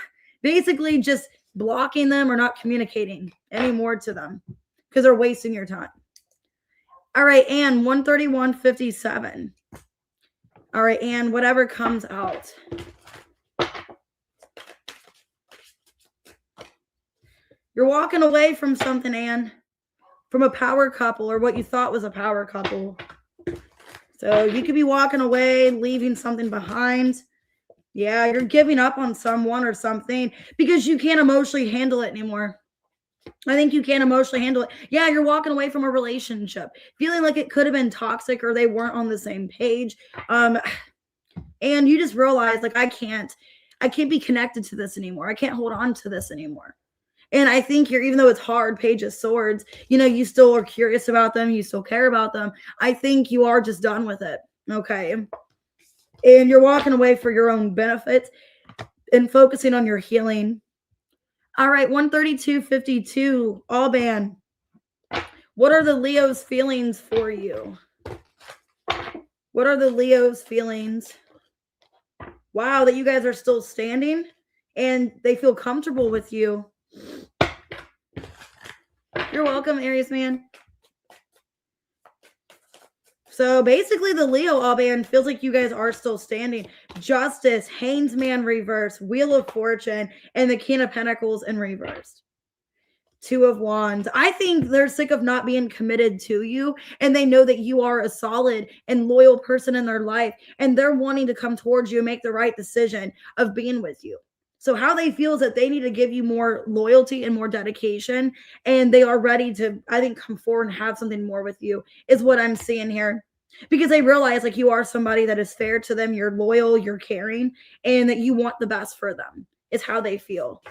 S1: basically just blocking them or not communicating anymore to them because they're wasting your time. All right, Anne, 131.57. All right, Anne, whatever comes out. You're walking away from something, Anne, from a power couple or what you thought was a power couple. So you could be walking away, leaving something behind. Yeah, you're giving up on someone or something because you can't emotionally handle it anymore. I think you can't emotionally handle it. Yeah, you're walking away from a relationship, feeling like it could have been toxic or they weren't on the same page. And you just realize, like, I can't be connected to this anymore. I can't hold on to this anymore. And I think even though it's hard, Page of Swords, you still are curious about them. You still care about them. I think you are just done with it. Okay. And you're walking away for your own benefit and focusing on your healing. All right, 132.52, Alban. What are the Leo's feelings for you? What are the Leo's feelings? Wow, that you guys are still standing and they feel comfortable with you. You're welcome, Aries man. So basically the Leo Alban feels like you guys are still standing. Justice, Hanged Man reverse, Wheel of Fortune, and the King of Pentacles in reverse. 2 of Wands. I think they're sick of not being committed to you, and they know that you are a solid and loyal person in their life, and they're wanting to come towards you and make the right decision of being with you. So how they feel is that they need to give you more loyalty and more dedication, and they are ready to, I think, come forward and have something more with you is what I'm seeing here. Because they realize, like, you are somebody that is fair to them, you're loyal, you're caring, and that you want the best for them is how they feel.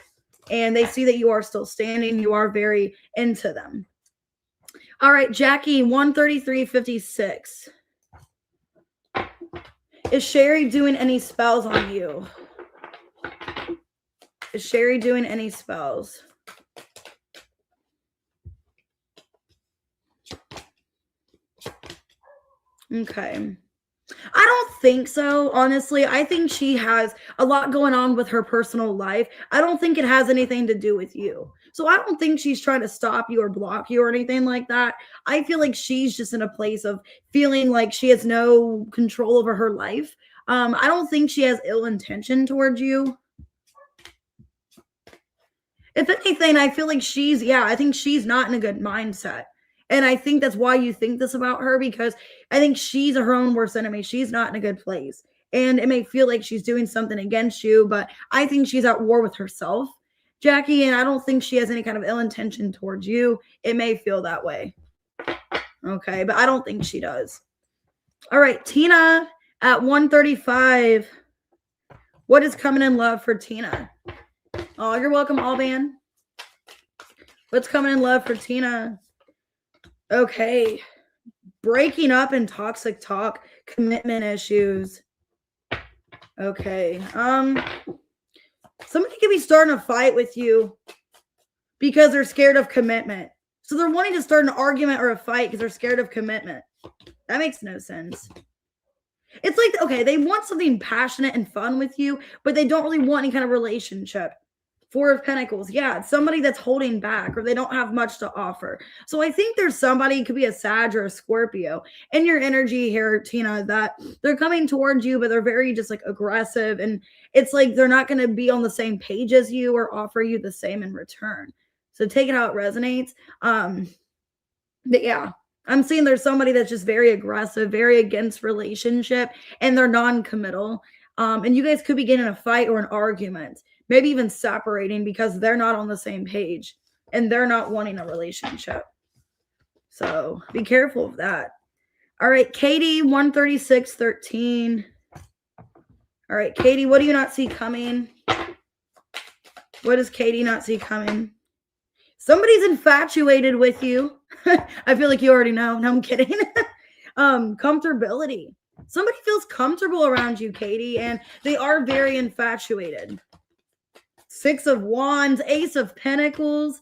S1: And they see that you are still standing, you are very into them. All right, Jackie, 133.56. Is Sherry doing any spells on you? Is Sherry doing any spells? Okay. I don't think so, honestly. I think she has a lot going on with her personal life. I don't think it has anything to do with you. So I don't think she's trying to stop you or block you or anything like that. I feel like she's just in a place of feeling like she has no control over her life. I don't think she has ill intention towards you. If anything, I feel like I think she's not in a good mindset. And I think that's why you think this about her, because I think she's her own worst enemy. She's not in a good place. And it may feel like she's doing something against you, but I think she's at war with herself, Jackie. And I don't think she has any kind of ill intention towards you. It may feel that way. Okay, but I don't think she does. All right, Tina at 135. What is coming in love for Tina? Oh, you're welcome, Alban. What's coming in love for Tina? Okay. Breaking up and toxic talk, commitment issues. Okay. Somebody could be starting a fight with you because they're scared of commitment. So they're wanting to start an argument or a fight because they're scared of commitment. That makes no sense. It's like, okay, they want something passionate and fun with you, but they don't really want any kind of relationship. Four of Pentacles. Yeah, it's somebody that's holding back or they don't have much to offer. So I think there's somebody, it could be a Sag or a Scorpio, in your energy here, Tina, that they're coming towards you, but they're very just like aggressive. And it's like they're not going to be on the same page as you or offer you the same in return. So take it how it resonates. But yeah, I'm seeing there's somebody that's just very aggressive, very against relationship, and they're non-committal. And you guys could be getting a fight or an argument, maybe even separating because they're not on the same page and they're not wanting a relationship. So be careful of that. All right, Katie, 13613. All right, Katie, what do you not see coming? What does Katie not see coming? Somebody's infatuated with you. I feel like you already know. No, I'm kidding. Comfortability. Somebody feels comfortable around you, Katie, and they are very infatuated. Six of Wands, Ace of Pentacles.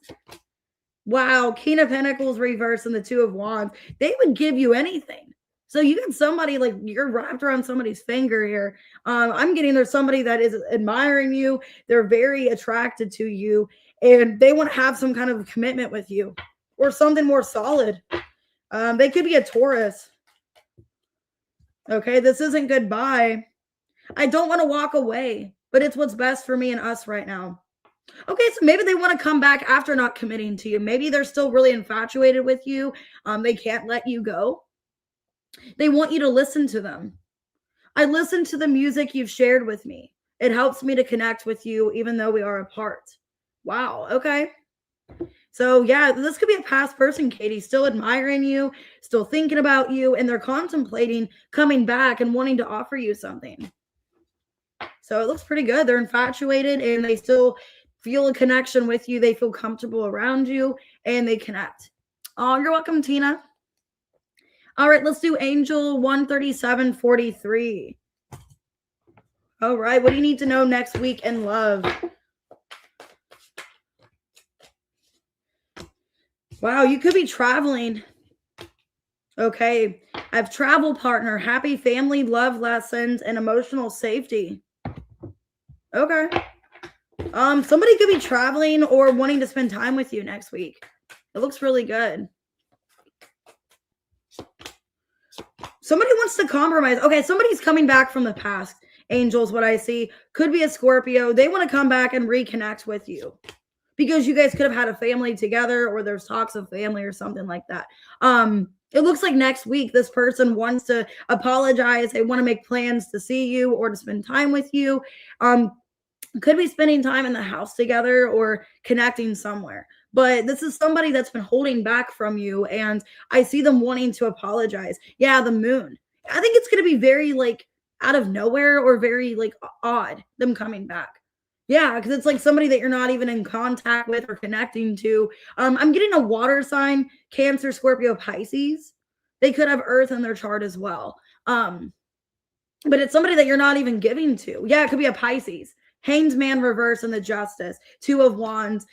S1: Wow, King of Pentacles reversed and the Two of Wands. They would give you anything. So you got somebody like you're wrapped around somebody's finger here. I'm getting there's somebody that is admiring you. They're very attracted to you and they want to have some kind of commitment with you or something more solid. They could be a Taurus. Okay, this isn't goodbye. I don't want to walk away, but it's what's best for me and us right now. Okay, so maybe they want to come back after not committing to you. Maybe they're still really infatuated with you. They can't let you go. They want you to listen to them. I listen to the music you've shared with me. It helps me to connect with you even though we are apart. Wow, okay. So yeah, this could be a past person, Katie, still admiring you, still thinking about you, and they're contemplating coming back and wanting to offer you something. So it looks pretty good. They're infatuated and they still feel a connection with you. They feel comfortable around you and they connect. Oh, you're welcome, Tina. All right, let's do Angel 13743. All right, what do you need to know next week in love? Wow, you could be traveling. Okay, I have travel partner, happy family, love lessons, and emotional safety. Okay. Somebody could be traveling or wanting to spend time with you next week. It looks really good. Somebody wants to compromise. Okay, somebody's coming back from the past. Angels, what I see. Could be a Scorpio. They want to come back and reconnect with you. Because you guys could have had a family together or there's talks of family or something like that. It looks like next week this person wants to apologize. They want to make plans to see you or to spend time with you. Could be spending time in the house together or connecting somewhere. But this is somebody that's been holding back from you. And I see them wanting to apologize. Yeah, the moon. I think it's going to be very like out of nowhere or very like odd, them coming back. Yeah, because it's like somebody that you're not even in contact with or connecting to. I'm getting a water sign, Cancer, Scorpio, Pisces. They could have Earth in their chart as well. But it's somebody that you're not even giving to. Yeah, it could be a Pisces. Hanged Man reverse and the Justice. Two of Wands.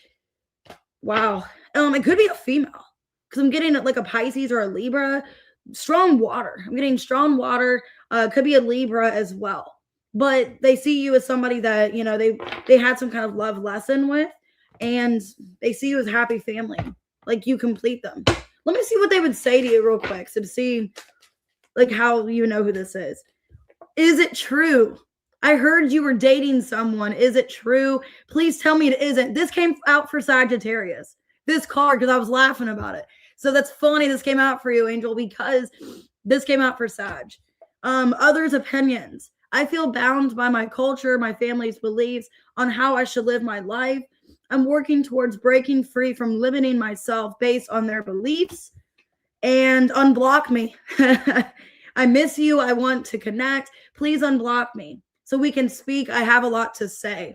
S1: Wow. It could be a female. Because I'm getting like a Pisces or a Libra. strong water. I'm getting strong water. Could be a Libra as well. But they see you as somebody that, you know, they had some kind of love lesson with, and they see you as a happy family. Like, you complete them. Let me see what they would say to you real quick, so to see like how you know who this is. Is it true? I heard you were dating someone. Is it true? Please tell me it isn't. This came out for Sagittarius, this card, because I was laughing about it. So that's funny this came out for you, Angel, because this came out for Sag. Others' opinions. I feel bound by my culture, my family's beliefs on how I should live my life. I'm working towards breaking free from limiting myself based on their beliefs. And unblock me. I miss you. I want to connect. Please unblock me so we can speak. I have a lot to say.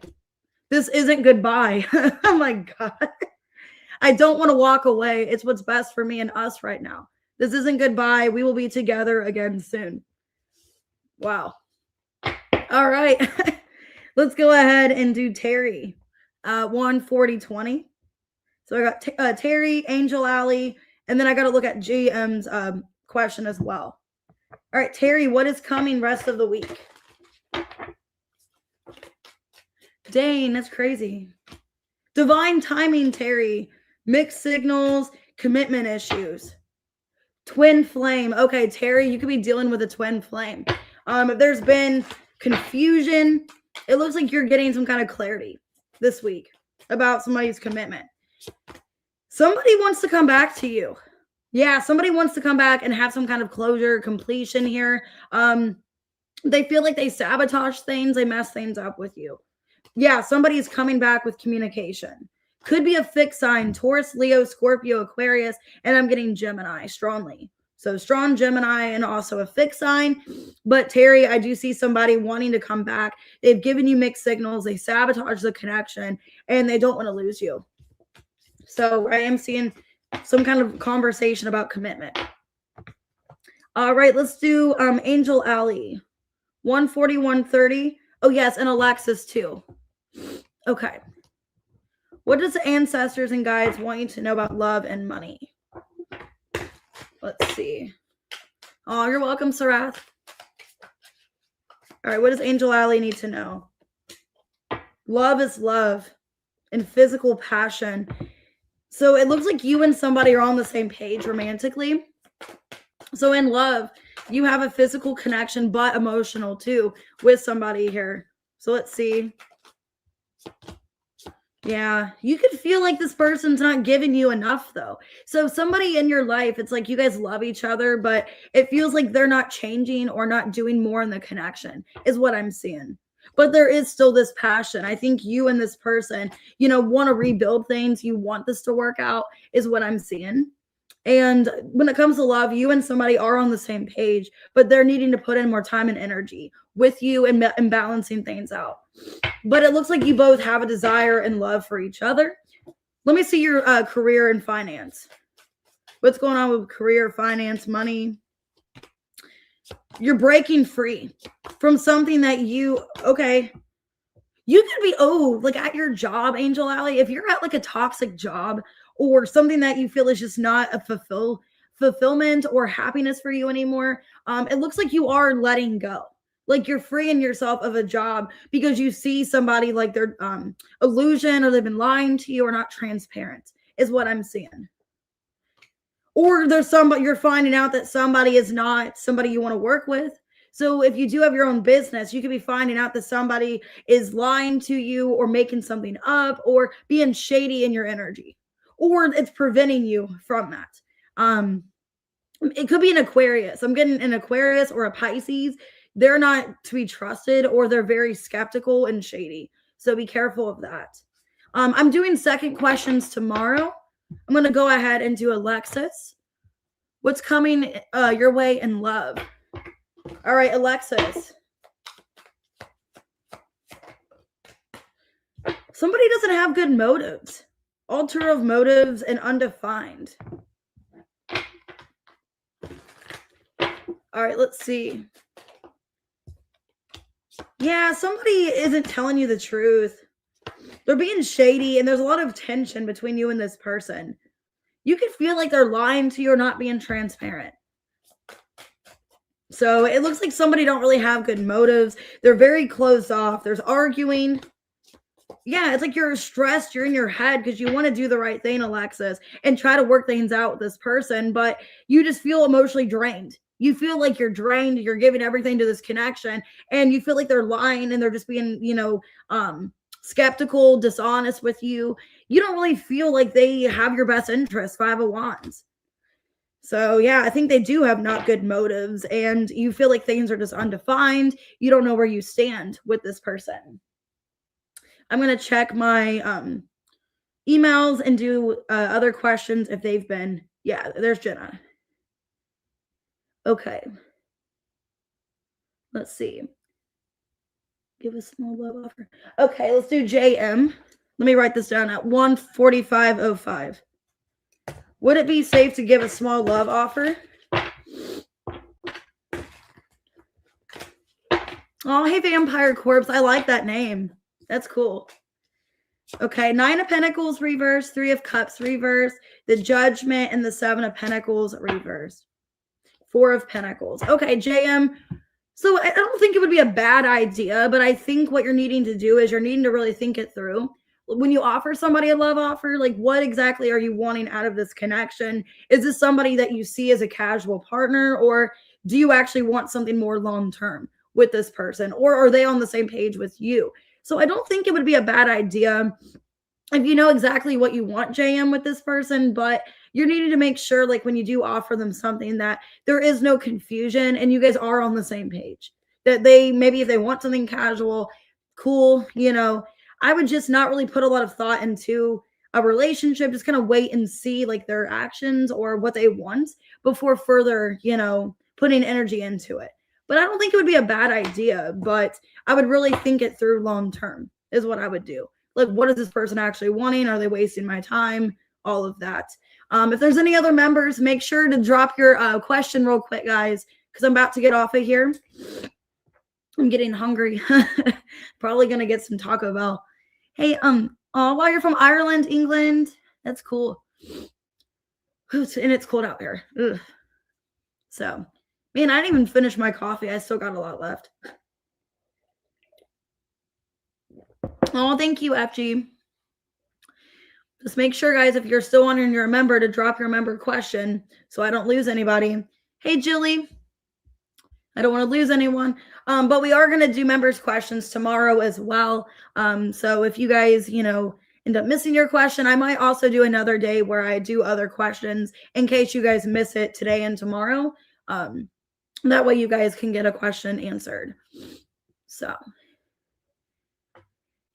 S1: This isn't goodbye. Oh my God. I don't want to walk away. It's what's best for me and us right now. This isn't goodbye. We will be together again soon. Wow. All right. Let's go ahead and do Terry. 14020. So I got Terry, Angel Alley, and then I got to look at GM's question as well. All right, Terry, what is coming rest of the week? Dang, that's crazy. Divine timing, Terry. Mixed signals, commitment issues. Twin flame. Okay, Terry, you could be dealing with a twin flame. If there's been confusion, it looks like you're getting some kind of clarity this week about somebody's commitment. Somebody wants to come back to you. Yeah, somebody wants to come back and have some kind of closure, completion here. They feel like they sabotage things, they mess things up with you. Yeah, somebody's coming back with communication. Could be a fixed sign, Taurus, Leo, Scorpio, Aquarius, and I'm getting Gemini strongly. So strong Gemini and also a fixed sign. But Terry, I do see somebody wanting to come back. They've given you mixed signals. They sabotage the connection and they don't want to lose you. So I am seeing some kind of conversation about commitment. All right, let's do Angel Alley. 14130. Oh, yes, and Alexis too. Okay. What does the ancestors and guides want you to know about love and money? Let's see. Oh, you're welcome, Sarath. All right, what does Angel Alley need to know? Love is love and physical passion. So it looks like you and somebody are on the same page romantically. So in love, you have a physical connection, but emotional too with somebody here. So let's see. Yeah, you could feel like this person's not giving you enough though. So somebody in your life, it's like you guys love each other, but it feels like they're not changing or not doing more in the connection is what I'm seeing. But there is still this passion. I think you and this person, you know, want to rebuild things. You want this to work out is what I'm seeing. And when it comes to love, you and somebody are on the same page, but they're needing to put in more time and energy with you and balancing things out. But it looks like you both have a desire and love for each other. Let me see your career and finance. What's going on with career, finance, money? You're breaking free from something that you could be, like at your job, Angel Alley, if you're at like a toxic job or something that you feel is just not a fulfillment or happiness for you anymore, it looks like you are letting go. Like you're freeing yourself of a job because you see somebody like they're illusion or they've been lying to you or not transparent is what I'm seeing. Or there's somebody you're finding out that somebody is not somebody you want to work with. So if you do have your own business, you could be finding out that somebody is lying to you or making something up or being shady in your energy, or it's preventing you from that. It could be an Aquarius. I'm getting an Aquarius or a Pisces. They're not to be trusted or they're very skeptical and shady. So be careful of that. I'm doing second questions tomorrow. I'm going to go ahead and do Alexis. What's coming your way in love? All right, Alexis. Somebody doesn't have good motives. Alter of motives and undefined. All right, let's see. Yeah, somebody isn't telling you the truth. They're being shady and there's a lot of tension between you and this person. You could feel like they're lying to you or not being transparent. So it looks like somebody don't really have good motives. They're very closed off. There's arguing. Yeah, it's like you're stressed. You're in your head because you want to do the right thing, Alexis, and try to work things out with this person, but you just feel emotionally drained. You feel like you're drained. You're giving everything to this connection, and you feel like they're lying and they're just being, skeptical, dishonest with you. You don't really feel like they have your best interest. Five of Wands. So yeah, I think they do have not good motives, and you feel like things are just undefined. You don't know where you stand with this person. I'm going to check my emails and do other questions if they've been. Yeah, there's Jenna. Okay. Let's see. Give a small love offer. Okay, let's do JM. Let me write this down at 1:45:05. Would it be safe to give a small love offer? Oh, hey, Vampire Corpse. I like that name. That's cool. Okay, 9 of Pentacles reverse, 3 of Cups reverse, the Judgment, and the 7 of Pentacles reverse. 4 of Pentacles. Okay, JM. So I don't think it would be a bad idea, but I think what you're needing to do is you're needing to really think it through. When you offer somebody a love offer, like what exactly are you wanting out of this connection? Is this somebody that you see as a casual partner, or do you actually want something more long-term with this person, or are they on the same page with you? So I don't think it would be a bad idea if you know exactly what you want, JM, with this person, but you're needing to make sure, like when you do offer them something, that there is no confusion and you guys are on the same page. That they, maybe if they want something casual, cool, I would just not really put a lot of thought into a relationship. Just kind of wait and see like their actions or what they want before further, putting energy into it. But I don't think it would be a bad idea, but I would really think it through long term is what I would do. Like, what is this person actually wanting? Are they wasting my time? All of that. If there's any other members, make sure to drop your question real quick, guys, because I'm about to get off of here. I'm getting hungry. Probably going to get some Taco Bell. Hey, while you're from Ireland, England, that's cool. And it's cold out there. Ugh. So, man, I didn't even finish my coffee. I still got a lot left. Oh, thank you, FG. Just make sure, guys, if you're still wondering, you're a member, to drop your member question so I don't lose anybody. Hey, Jilly. I don't want to lose anyone. But we are going to do members' questions tomorrow as well. So if you guys, end up missing your question, I might also do another day where I do other questions in case you guys miss it today and tomorrow. That way you guys can get a question answered. So.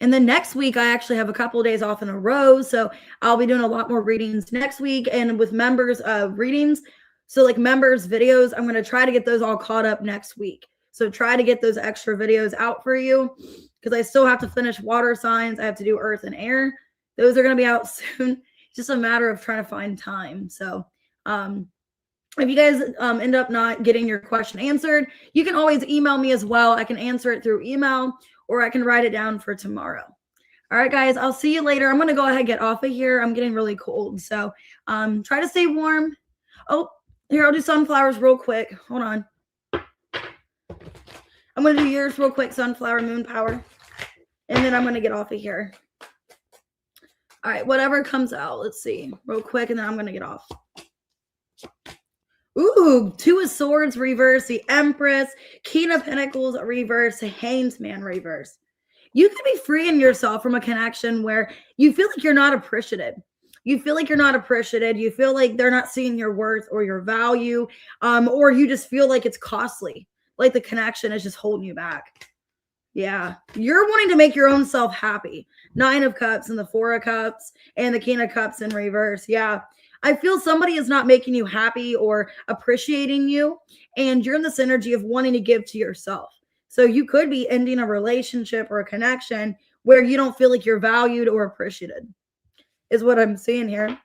S1: And then next week, I actually have a couple of days off in a row. So I'll be doing a lot more readings next week, and with members readings. So like members videos, I'm going to try to get those all caught up next week. So try to get those extra videos out for you, because I still have to finish water signs. I have to do earth and air. Those are going to be out soon. It's just a matter of trying to find time. So if you guys end up not getting your question answered, you can always email me as well. I can answer it through email, or I can write it down for tomorrow. All right, guys, I'll see you later. I'm going to go ahead and get off of here. I'm getting really cold. So try to stay warm. Oh, here, I'll do sunflowers real quick. Hold on. I'm going to do yours real quick, sunflower, moon power. And then I'm going to get off of here. All right, whatever comes out. Let's see real quick, and then I'm going to get off. Ooh, 2 of Swords reverse, the Empress, King of Pentacles reverse, Hanged Man reverse. You can be freeing yourself from a connection where you feel like you're not appreciated. You feel like you're not appreciated. You feel like they're not seeing your worth or your value, or you just feel like it's costly, like the connection is just holding you back. Yeah, you're wanting to make your own self happy. 9 of Cups and the 4 of Cups and the King of Cups in reverse. Yeah. I feel somebody is not making you happy or appreciating you, and you're in this energy of wanting to give to yourself. So you could be ending a relationship or a connection where you don't feel like you're valued or appreciated, is what I'm seeing here.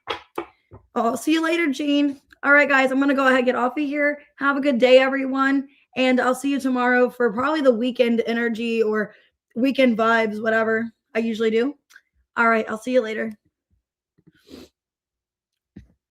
S1: I'll see you later, Jean. All right, guys, I'm going to go ahead and get off of here. Have a good day, everyone. And I'll see you tomorrow for probably the weekend energy or weekend vibes, whatever I usually do. All right, I'll see you later.